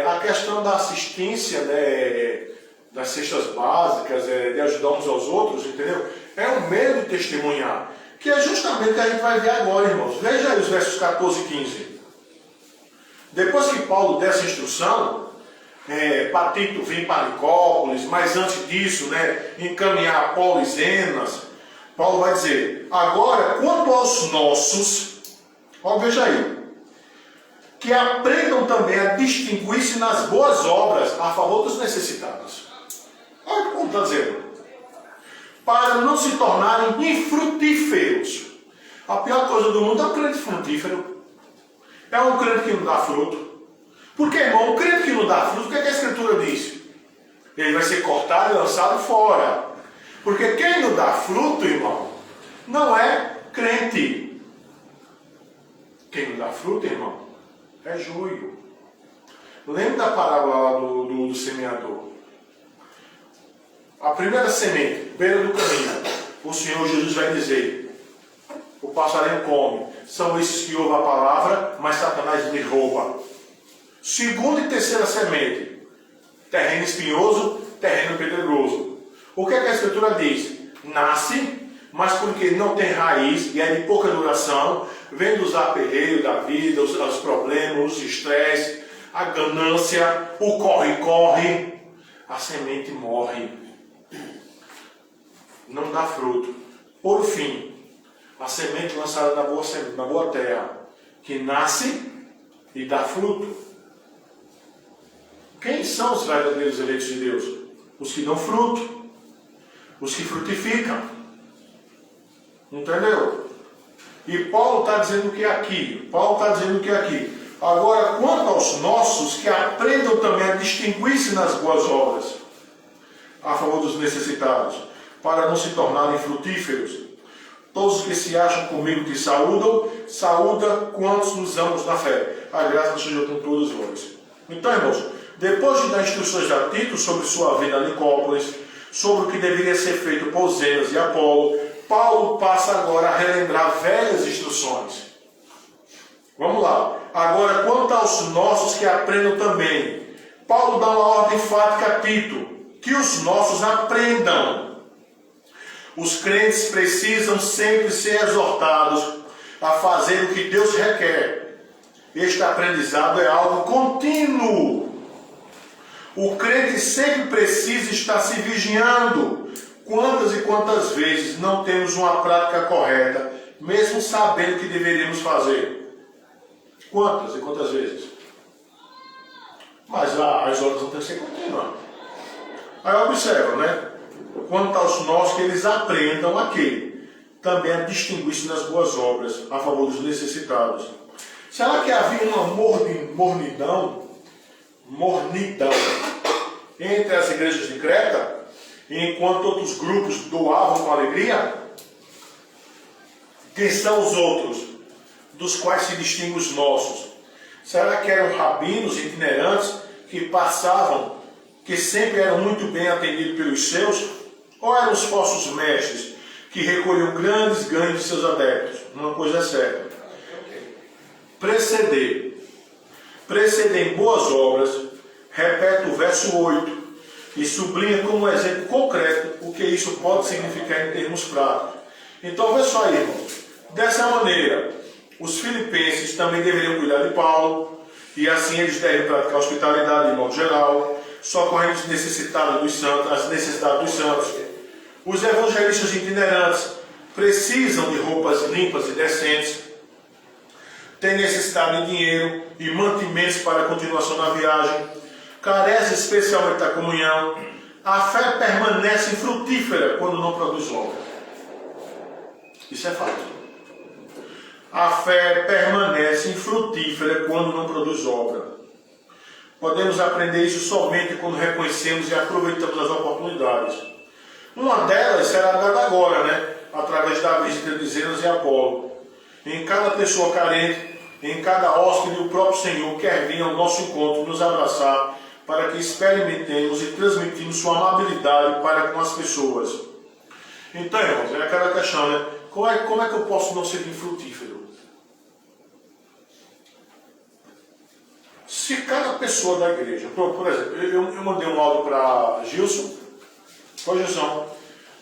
A questão da assistência, né, das cestas básicas, de ajudar uns aos outros, entendeu? É um meio de testemunhar, que é justamente o que a gente vai ver agora, irmãos. Veja aí os versos 14 e 15. Depois que Paulo der essa instrução, para Tito vir para Nicópolis, mas antes disso, né, encaminhar Apolo e Zenas, Paulo vai dizer: agora, quanto aos nossos, ó, veja aí, que aprendam também a distinguir-se nas boas obras a favor dos necessitados. Olha como está dizendo. Para não se tornarem infrutíferos. A pior coisa do mundo é um crente frutífero. É um crente que não dá fruto. Porque, irmão, um crente que não dá fruto, o que é que a Escritura diz? Ele vai ser cortado e lançado fora. Porque quem não dá fruto, irmão, não é crente. Quem não dá fruto, irmão, é joio. Lembra da parábola lá do semeador? A primeira semente, beira do caminho, o Senhor Jesus vai dizer: o passarinho come. São esses que ouvem a palavra, mas Satanás lhe rouba. Segunda e terceira semente, terreno espinhoso, terreno pedregoso. O que é que a Escritura diz? Nasce, mas porque não tem raiz e é de pouca duração, vem dos aperreios da vida, os problemas, os estresses, a ganância, o corre-corre, a semente morre. Não dá fruto. Por fim, a semente lançada na boa terra, que nasce e dá fruto. Quem são os verdadeiros eleitos de Deus? Os que dão fruto, os que frutificam. Entendeu? E Paulo está dizendo que é aqui. Agora, quanto aos nossos, que aprendam também a distinguir-se nas boas obras a favor dos necessitados, para não se tornarem frutíferos. Todos os que se acham comigo que saúdam, saúda quantos nos amamos na fé. A graça seja com todos vós. Então, irmãos, depois de dar instruções a Tito sobre sua vida em Nicópolis, sobre o que deveria ser feito por Zenas e Apolo, Paulo passa agora a relembrar velhas instruções. Vamos lá. Agora, quanto aos nossos que aprendam também, Paulo dá uma ordem enfática a Tito, que os nossos aprendam. Os crentes precisam sempre ser exortados a fazer o que Deus requer. Este aprendizado é algo contínuo. O crente sempre precisa estar se vigiando. Quantas e quantas vezes não temos uma prática correta, mesmo sabendo o que deveríamos fazer? Quantas e quantas vezes? Mas as obras não têm que ser contínuas. Aí observa, né? Quanto aos nossos, que eles aprendam a quê? Também a distinguir-se nas boas obras a favor dos necessitados. Será que havia uma mornidão entre as igrejas de Creta, enquanto outros grupos doavam com alegria? Quem são os outros, dos quais se distinguem os nossos? Será que eram rabinos itinerantes que passavam, que sempre eram muito bem atendidos pelos seus? Ou eram os falsos mestres que recolhiam grandes ganhos de seus adeptos? Uma coisa é certa: preceder em boas obras. Repete o verso 8 e sublinha como um exemplo concreto o que isso pode significar em termos práticos. Então, veja só aí, irmãos. Dessa maneira, os filipenses também deveriam cuidar de Paulo, e assim eles devem praticar hospitalidade de modo geral, socorrendo os necessitados dos santos, as necessidades dos santos. Os evangelistas itinerantes precisam de roupas limpas e decentes. tem necessidade de dinheiro e mantimentos para a continuação da viagem, carece especialmente da comunhão, a fé permanece infrutífera quando não produz obra. Isso é fato. A fé permanece infrutífera quando não produz obra. Podemos aprender isso somente quando reconhecemos e aproveitamos as oportunidades. Uma delas será dada agora, né? Através da visita de Zenas e Apolo. Em cada pessoa carente, em cada hóspede, o próprio Senhor quer vir ao nosso encontro, nos abraçar, para que experimentemos e transmitimos sua amabilidade para com as pessoas. Então, irmãos, é aquela questão, né? Como é que eu posso não ser infrutífero? Se cada pessoa da igreja, por exemplo, eu mandei um áudio para Gilson,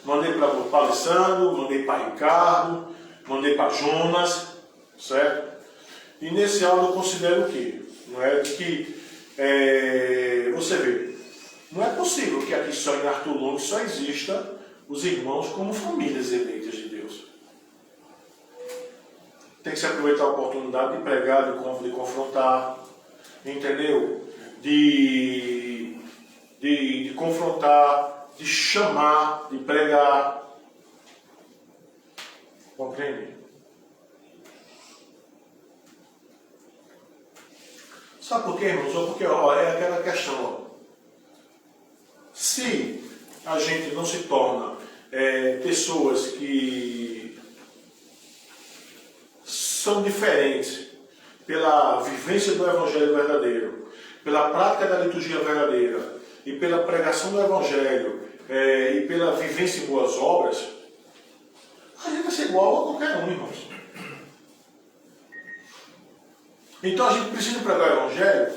mandei para Alessandro, mandei para Ricardo, mandei para Jonas, certo? E nesse áudio eu considero o quê? Não é que você vê, não é possível que aqui só em Arthur Long só exista os irmãos como famílias eleitas de Deus. Tem que se aproveitar a oportunidade de pregar, de confrontar, entendeu? De confrontar, de chamar, de pregar. Compreende? Sabe por quê, irmãos? Porque é aquela questão. Ó. Se a gente não se torna pessoas que são diferentes pela vivência do Evangelho verdadeiro, pela prática da liturgia verdadeira e pela pregação do Evangelho e pela vivência em boas obras, a gente vai ser igual a qualquer um, irmãos. Então a gente precisa pregar o Evangelho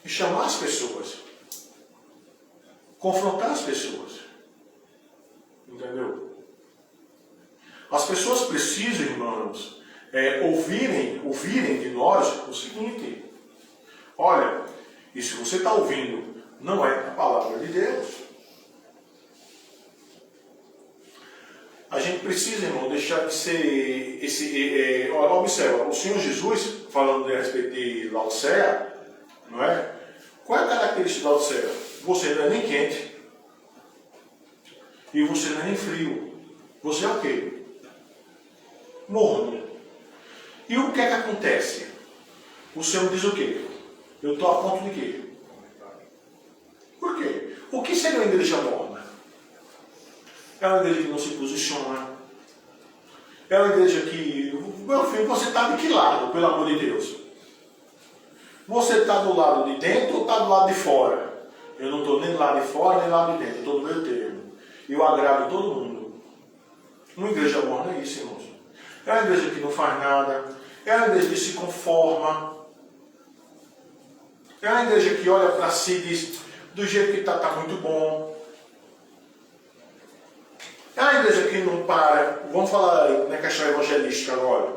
e chamar as pessoas, confrontar as pessoas, entendeu? As pessoas precisam, irmãos, ouvirem de nós o seguinte: olha, isso que você está ouvindo não é a palavra de Deus. A gente precisa, irmão, deixar de ser observa, o Senhor Jesus, falando a respeito de Laodiceia, não é? Qual é a característica de Laodiceia? Você não é nem quente e você não é nem frio. Você é o quê? Morno. E o que é que acontece? O Senhor diz o quê? Eu estou a ponto de quê? Por quê? O que seria uma igreja morna? É uma igreja que não se posiciona. É uma igreja que... Meu filho, você está de que lado, pelo amor de Deus? Você está do lado de dentro ou está do lado de fora? Eu não estou nem do lado de fora, nem do lado de dentro. Eu estou no meio termo. E eu agrado todo mundo. Uma igreja morna é isso, irmãos. É uma igreja que não faz nada. É uma igreja que se conforma. É uma igreja que olha para si e diz, do jeito que está muito bom. É uma igreja que não para, vamos falar na questão evangelística agora.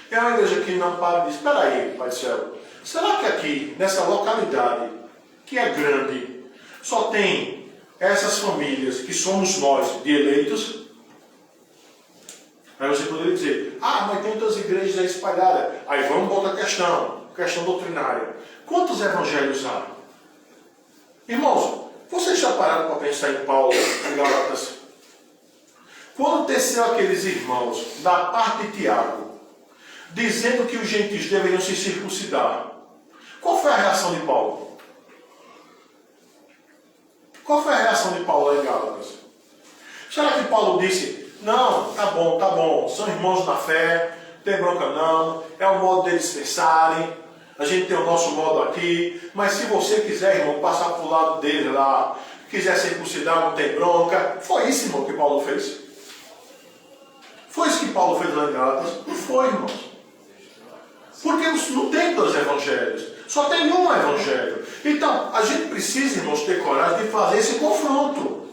É uma igreja que não para e diz, espera aí, Pai do Céu, será que aqui, nessa localidade, que é grande, só tem essas famílias que somos nós de eleitos? Aí você poderia dizer, mas tem outras igrejas aí espalhadas. Aí vamos para outra questão doutrinária. Quantos evangelhos há? Irmãos, vocês já pararam para pensar em Paulo, em Gálatas? Quando teceu aqueles irmãos, da parte de Tiago, dizendo que os gentios deveriam se circuncidar, qual foi a reação de Paulo? Qual foi a reação de Paulo lá em Gálatas? Será que Paulo disse, não, tá bom, são irmãos na fé, não tem bronca não, é o modo deles pensarem, a gente tem o nosso modo aqui, mas se você quiser, irmão, passar para o lado dele lá, quiser circuncidar, não tem bronca. Foi isso, irmão, que Paulo fez? Foi isso que Paulo fez lá em Gálatas? Não foi, irmãos. Porque não tem dois evangelhos. Só tem um evangelho. Então, a gente precisa, irmãos, ter coragem de fazer esse confronto.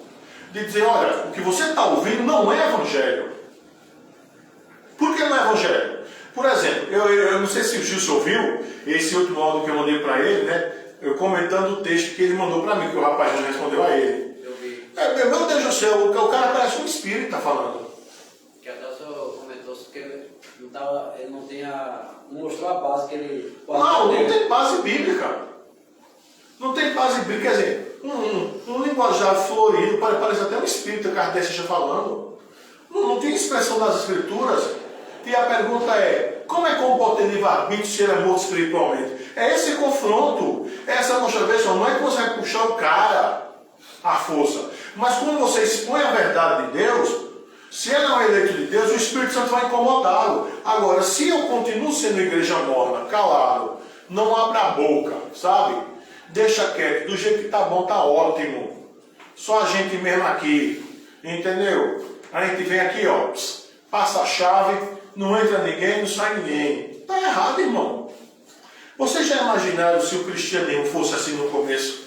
De dizer, olha, o que você está ouvindo não é evangelho. Por que não é evangelho? Por exemplo, eu não sei se o Gilson ouviu esse último áudio que eu mandei para ele, né? Eu comentando o texto que ele mandou para mim, que o rapaz já respondeu a ele. Eu vi. Meu Deus do céu, o cara parece um espírito, tá falando. Que até o senhor comentou que ele Não mostrou a base que ele... Não tem base bíblica. Não tem base bíblica, quer dizer, um linguajar florido, parece até um espírito que Kardec esteja falando. Não tem expressão das escrituras. E a pergunta é, como é que pode ter livre-arbítrio se ele é morto espiritualmente? É esse confronto, essa motivação. Não é que você vai puxar o cara à força, mas quando você expõe a verdade de Deus, se ele não é eleito de Deus, o Espírito Santo vai incomodá-lo. Agora, se eu continuo sendo igreja morna, calado, não abra a boca, sabe? Deixa quieto, do jeito que tá bom, tá ótimo. Só a gente mesmo aqui, entendeu? A gente vem aqui, ó, passa a chave, não entra ninguém, não sai ninguém. Tá errado, irmão. Vocês já imaginaram se o cristianismo fosse assim no começo?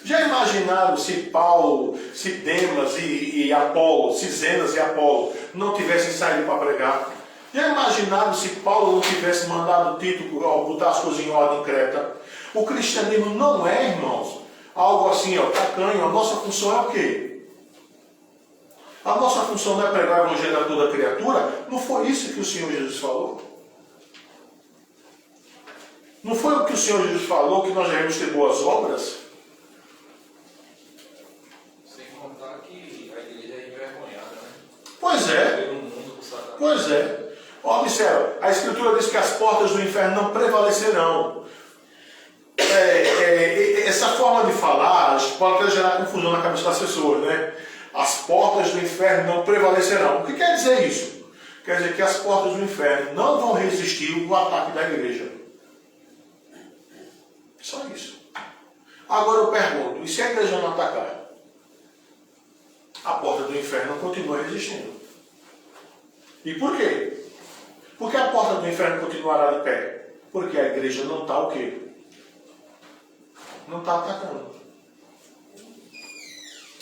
Já imaginaram se Paulo, se Demas e Apolo, se Zenas e Apolo não tivessem saído para pregar? Já imaginaram se Paulo não tivesse mandado Tito botar as coisas em ordem em Creta? O cristianismo não é, irmãos, algo assim, ó, tacanho. A nossa função é o quê? A nossa função não é pregar o evangelho a toda criatura? Não foi isso que o Senhor Jesus falou? Não foi o que o Senhor Jesus falou, que nós devemos ter boas obras? Sem contar que a igreja é envergonhada, né? Pois é. Pelo mundo, por Satanás. Pois é. Observa, a Escritura diz que as portas do inferno não prevalecerão. Essa forma de falar pode até gerar confusão na cabeça das pessoas, né? As portas do inferno não prevalecerão. O que quer dizer isso? Quer dizer que as portas do inferno não vão resistir ao ataque da igreja. Só isso. Agora eu pergunto, e se a igreja não atacar? A porta do inferno continua resistindo. E por quê? Porque a porta do inferno continuará de pé. Porque a igreja não está o quê? Não está atacando.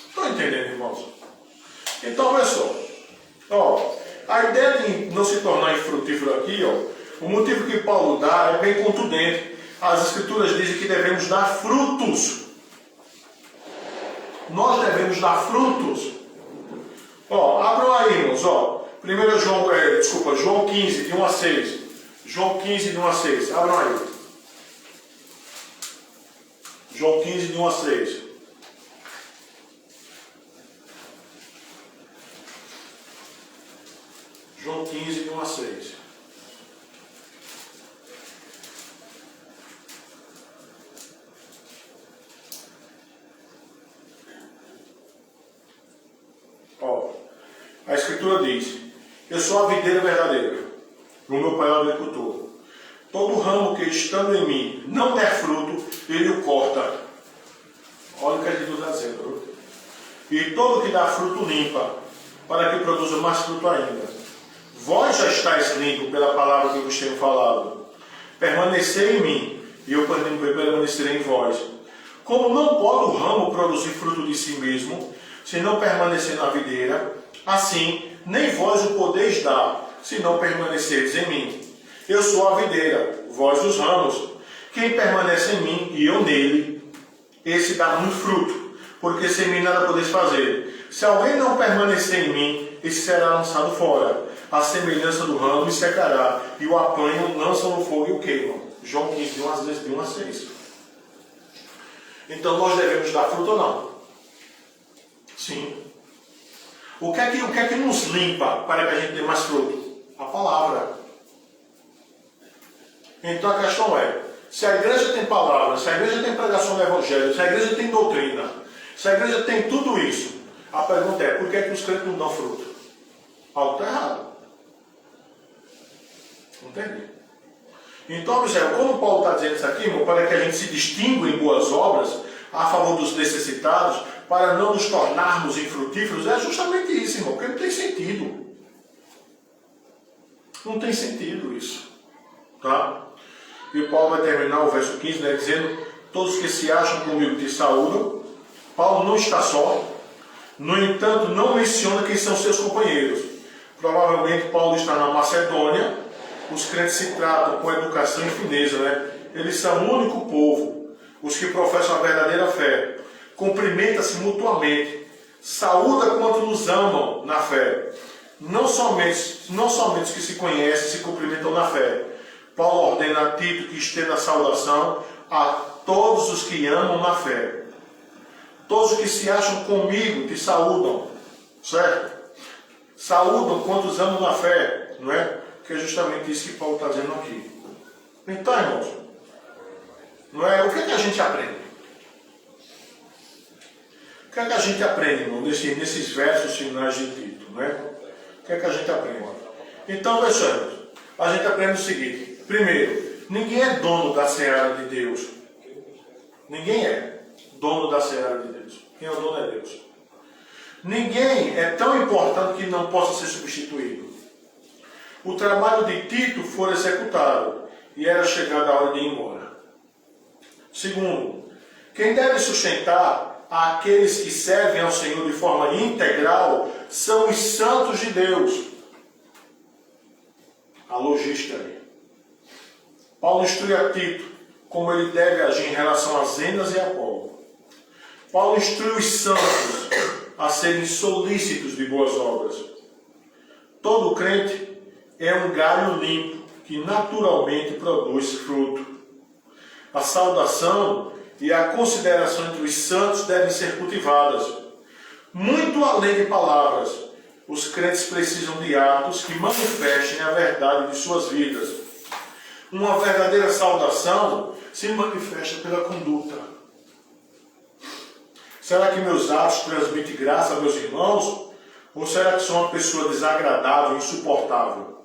Estão entendendo, irmãos? Então, olha só. Ó, a ideia de não se tornar infrutífero aqui, ó, o motivo que Paulo dá é bem contundente. As Escrituras dizem que devemos dar frutos. Nós devemos dar frutos. Ó, abram aí, irmãos, ó. Primeiro João 15, de 1 a 6. João 15, de 1 a 6. Abram aí. João 15, de 1 a 6. João 15, de 1 a 6. Ó, a Escritura diz: eu sou a videira verdadeira, o meu pai é o agricultor. Todo ramo que estando em mim não der fruto, ele o corta. Olha o que a Jesus está dizendo. E todo que dá fruto limpa, para que produza mais fruto ainda. Vós já estáis limpos pela palavra que vos tenho falado. Permanecei em mim, e eu permanecerei em vós. Como não pode o ramo produzir fruto de si mesmo, se não permanecer na videira, assim nem vós o podeis dar, se não permaneceres em mim. Eu sou a videira, vós os ramos. Quem permanece em mim e eu nele, esse dá muito fruto, porque sem mim nada podeis fazer. Se alguém não permanecer em mim, esse será lançado fora. A semelhança do ramo e secará, e o apanham, lançam no fogo e o queimam. João 15, de 1 a 6. Então nós devemos dar fruto ou não? Sim. O que é que nos limpa para que a gente dê mais fruto? A palavra. Então a questão é, se a igreja tem palavra, se a igreja tem pregação do evangelho, se a igreja tem doutrina, se a igreja tem tudo isso, a pergunta é, por que os crentes não dão fruto? Algo está errado. Entendi? Então, observe, como Paulo está dizendo isso aqui, irmão, para que a gente se distinga em boas obras, a favor dos necessitados, para não nos tornarmos infrutíferos, é justamente isso, irmão, porque não tem sentido. Não tem sentido isso. Tá? E Paulo vai terminar o verso 15, né, dizendo: todos que se acham comigo te saúdam. Paulo não está só. No entanto, não menciona quem são seus companheiros. Provavelmente Paulo está na Macedônia. Os crentes se tratam com educação e fineza, né? Eles são o único povo, os que professam a verdadeira fé. Cumprimenta-se mutuamente. Saúda quanto nos amam na fé. Não somente os que se conhecem se cumprimentam na fé. Paulo ordena a Tito que estenda a saudação a todos os que amam na fé. Todos os que se acham comigo te saúdam, certo? Saúdam quantos amam na fé, não é? Que é justamente isso que Paulo está dizendo aqui. Então, irmãos, não é? O que é que a gente aprende? O que é que a gente aprende, irmão, nesses versos finais de Tito, não é? O que é que a gente aprende? Então, vejamos, a gente aprende o seguinte. Primeiro, ninguém é dono da seara de Deus. Ninguém é dono da seara de Deus. Quem é o dono é Deus. Ninguém é tão importante que não possa ser substituído. O trabalho de Tito foi executado e era chegada a hora de ir embora. Segundo, quem deve sustentar aqueles que servem ao Senhor de forma integral são os santos de Deus. A logística aí. Paulo instrui a Tito como ele deve agir em relação a Zenas e Apolo. Paulo instrui os santos a serem solícitos de boas obras. Todo crente é um galho limpo que naturalmente produz fruto. A saudação e a consideração entre os santos devem ser cultivadas. Muito além de palavras, os crentes precisam de atos que manifestem a verdade de suas vidas. Uma verdadeira saudação se manifesta pela conduta. Será que meus atos transmitem graça a meus irmãos? Ou será que sou uma pessoa desagradável, insuportável?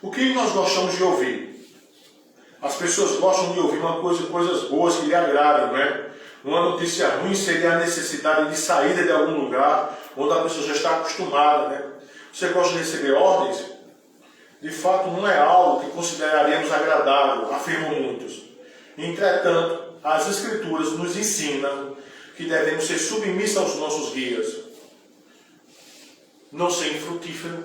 O que nós gostamos de ouvir? As pessoas gostam de ouvir coisas boas que lhe agradem, não é? Uma notícia ruim seria a necessidade de saída de algum lugar onde a pessoa já está acostumada, né? Você gosta de receber ordens? De fato, não é algo que consideraríamos agradável, afirmam muitos. Entretanto, as Escrituras nos ensinam que devemos ser submissos aos nossos guias. Não ser infrutífero.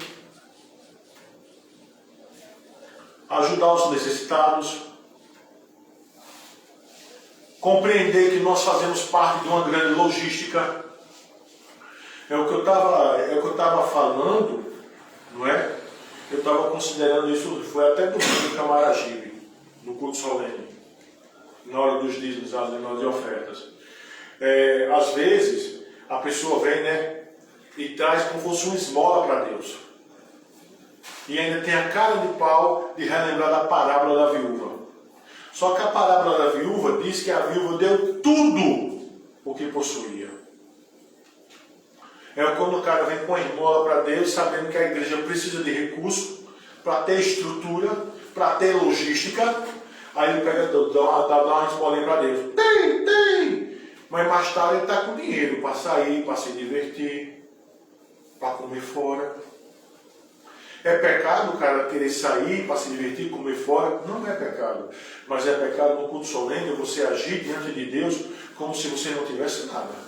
Ajudar os necessitados. Compreender que nós fazemos parte de uma grande logística. É o que eu estava falando, não é? Eu estava considerando isso, foi até domingo em Camaragibe, no culto solene, na hora dos dízimos, as demais ofertas. Às vezes, a pessoa vem, né, e traz como fosse uma esmola para Deus. E ainda tem a cara de pau de relembrar da parábola da viúva. Só que a parábola da viúva diz que a viúva deu tudo o que possuía. É quando o cara vem com a esmola para Deus, sabendo que a igreja precisa de recursos para ter estrutura, para ter logística. Aí ele pega, dá uma esmolinha para Deus. Tem! Mas mais tarde ele está com dinheiro para sair, para se divertir, para comer fora. É pecado o cara querer sair para se divertir, comer fora? Não é pecado. Mas é pecado no culto solene você agir diante de Deus como se você não tivesse nada.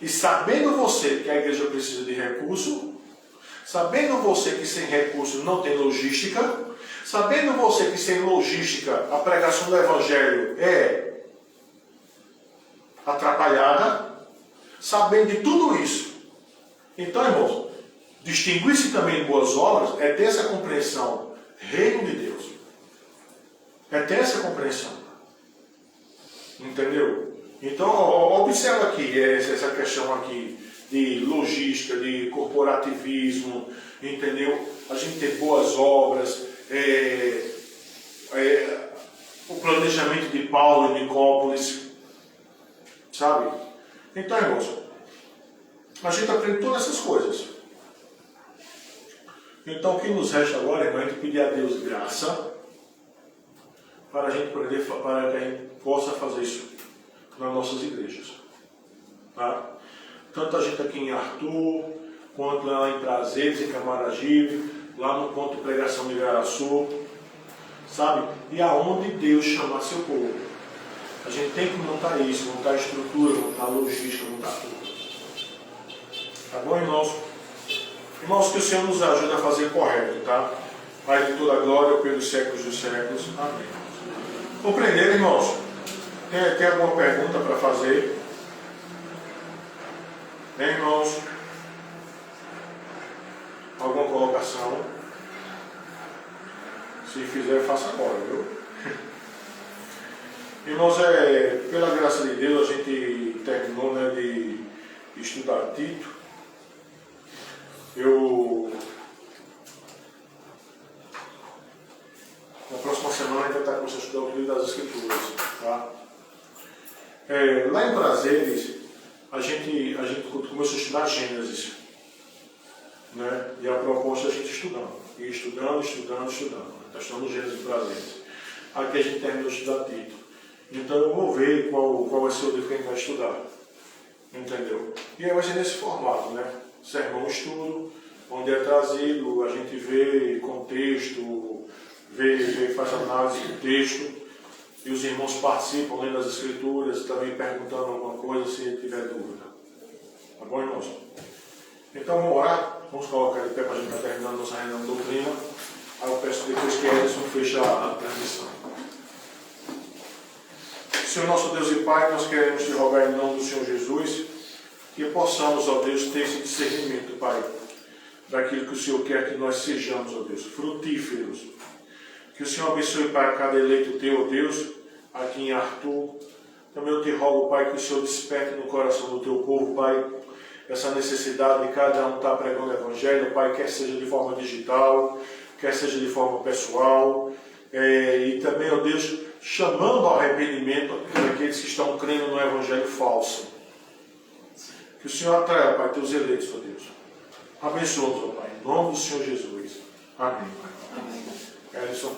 E sabendo você que a igreja precisa de recurso, sabendo você que sem recurso não tem logística, sabendo você que sem logística a pregação do Evangelho é atrapalhada, sabendo de tudo isso. Então, irmãos, distinguir-se também em boas obras é ter essa compreensão. Reino de Deus. É ter essa compreensão. Entendeu? Então, observa aqui essa questão aqui de logística, de corporativismo, entendeu? A gente ter boas obras, o planejamento de Paulo e Nicópolis, sabe? Então, irmãos, a gente aprende todas essas coisas. Então, o que nos resta agora, irmão, é a gente pedir a Deus graça para a gente poder, para que a gente possa fazer isso nas nossas igrejas. Tá? Tanto a gente aqui em Arthur, quanto lá em Prazeres, em Camaragibe, lá no ponto de pregação de Igaraçu, sabe? E aonde Deus chamar seu povo. A gente tem que montar isso, montar a estrutura, montar a logística, montar tudo. Tá bom, irmãos? Irmãos, que o Senhor nos ajude a fazer correto, tá? Pai de toda a glória, pelos séculos dos séculos. Amém. Compreenderam, irmãos? Tem alguma pergunta para fazer? Tem, irmãos? Alguma colocação? Se fizer, faça agora, viu? Irmãos, pela graça de Deus, a gente terminou, né, de estudar Tito. Na próxima semana a gente vai estar começando a estudar o livro das Escrituras. Tá? Lá em Prazeres, a gente começou a estudar Gênesis. Né? E a proposta é a gente estudando. E estudando. Está estudando Gênesis em Prazeres. Aqui a gente terminou de estudar Tito. Então eu vou ver qual vai ser o livro que a gente vai estudar. Entendeu? E aí vai ser nesse formato, né? Sermão estudo, onde é trazido, a gente vê contexto, faz análise do texto, e os irmãos participam lendo as escrituras, também perguntando alguma coisa se tiver dúvida. Tá bom, irmãos? Então vamos orar, vamos colocar de pé para a gente estar terminando nossa reunião de doutrina. Aí eu peço depois que Edson feche a transmissão. Senhor nosso Deus e Pai, nós queremos te rogar em nome do Senhor Jesus que possamos, ó Deus, ter esse discernimento, Pai, daquilo que o Senhor quer que nós sejamos, ó Deus, frutíferos. Que o Senhor abençoe, Pai, cada eleito teu, ó Deus, aqui em Arthur. Também eu te rogo, Pai, que o Senhor desperte no coração do teu povo, Pai, essa necessidade de cada um estar pregando o Evangelho, Pai, quer seja de forma digital, quer seja de forma pessoal, e também, ó Deus, chamando ao arrependimento aqueles que estão crendo no Evangelho falso. Que o Senhor atraia, Pai, teus eleitos, ó Deus. Abençoa-nos, ó Pai, em nome do Senhor Jesus. Amém, Pai. Amém. Edson.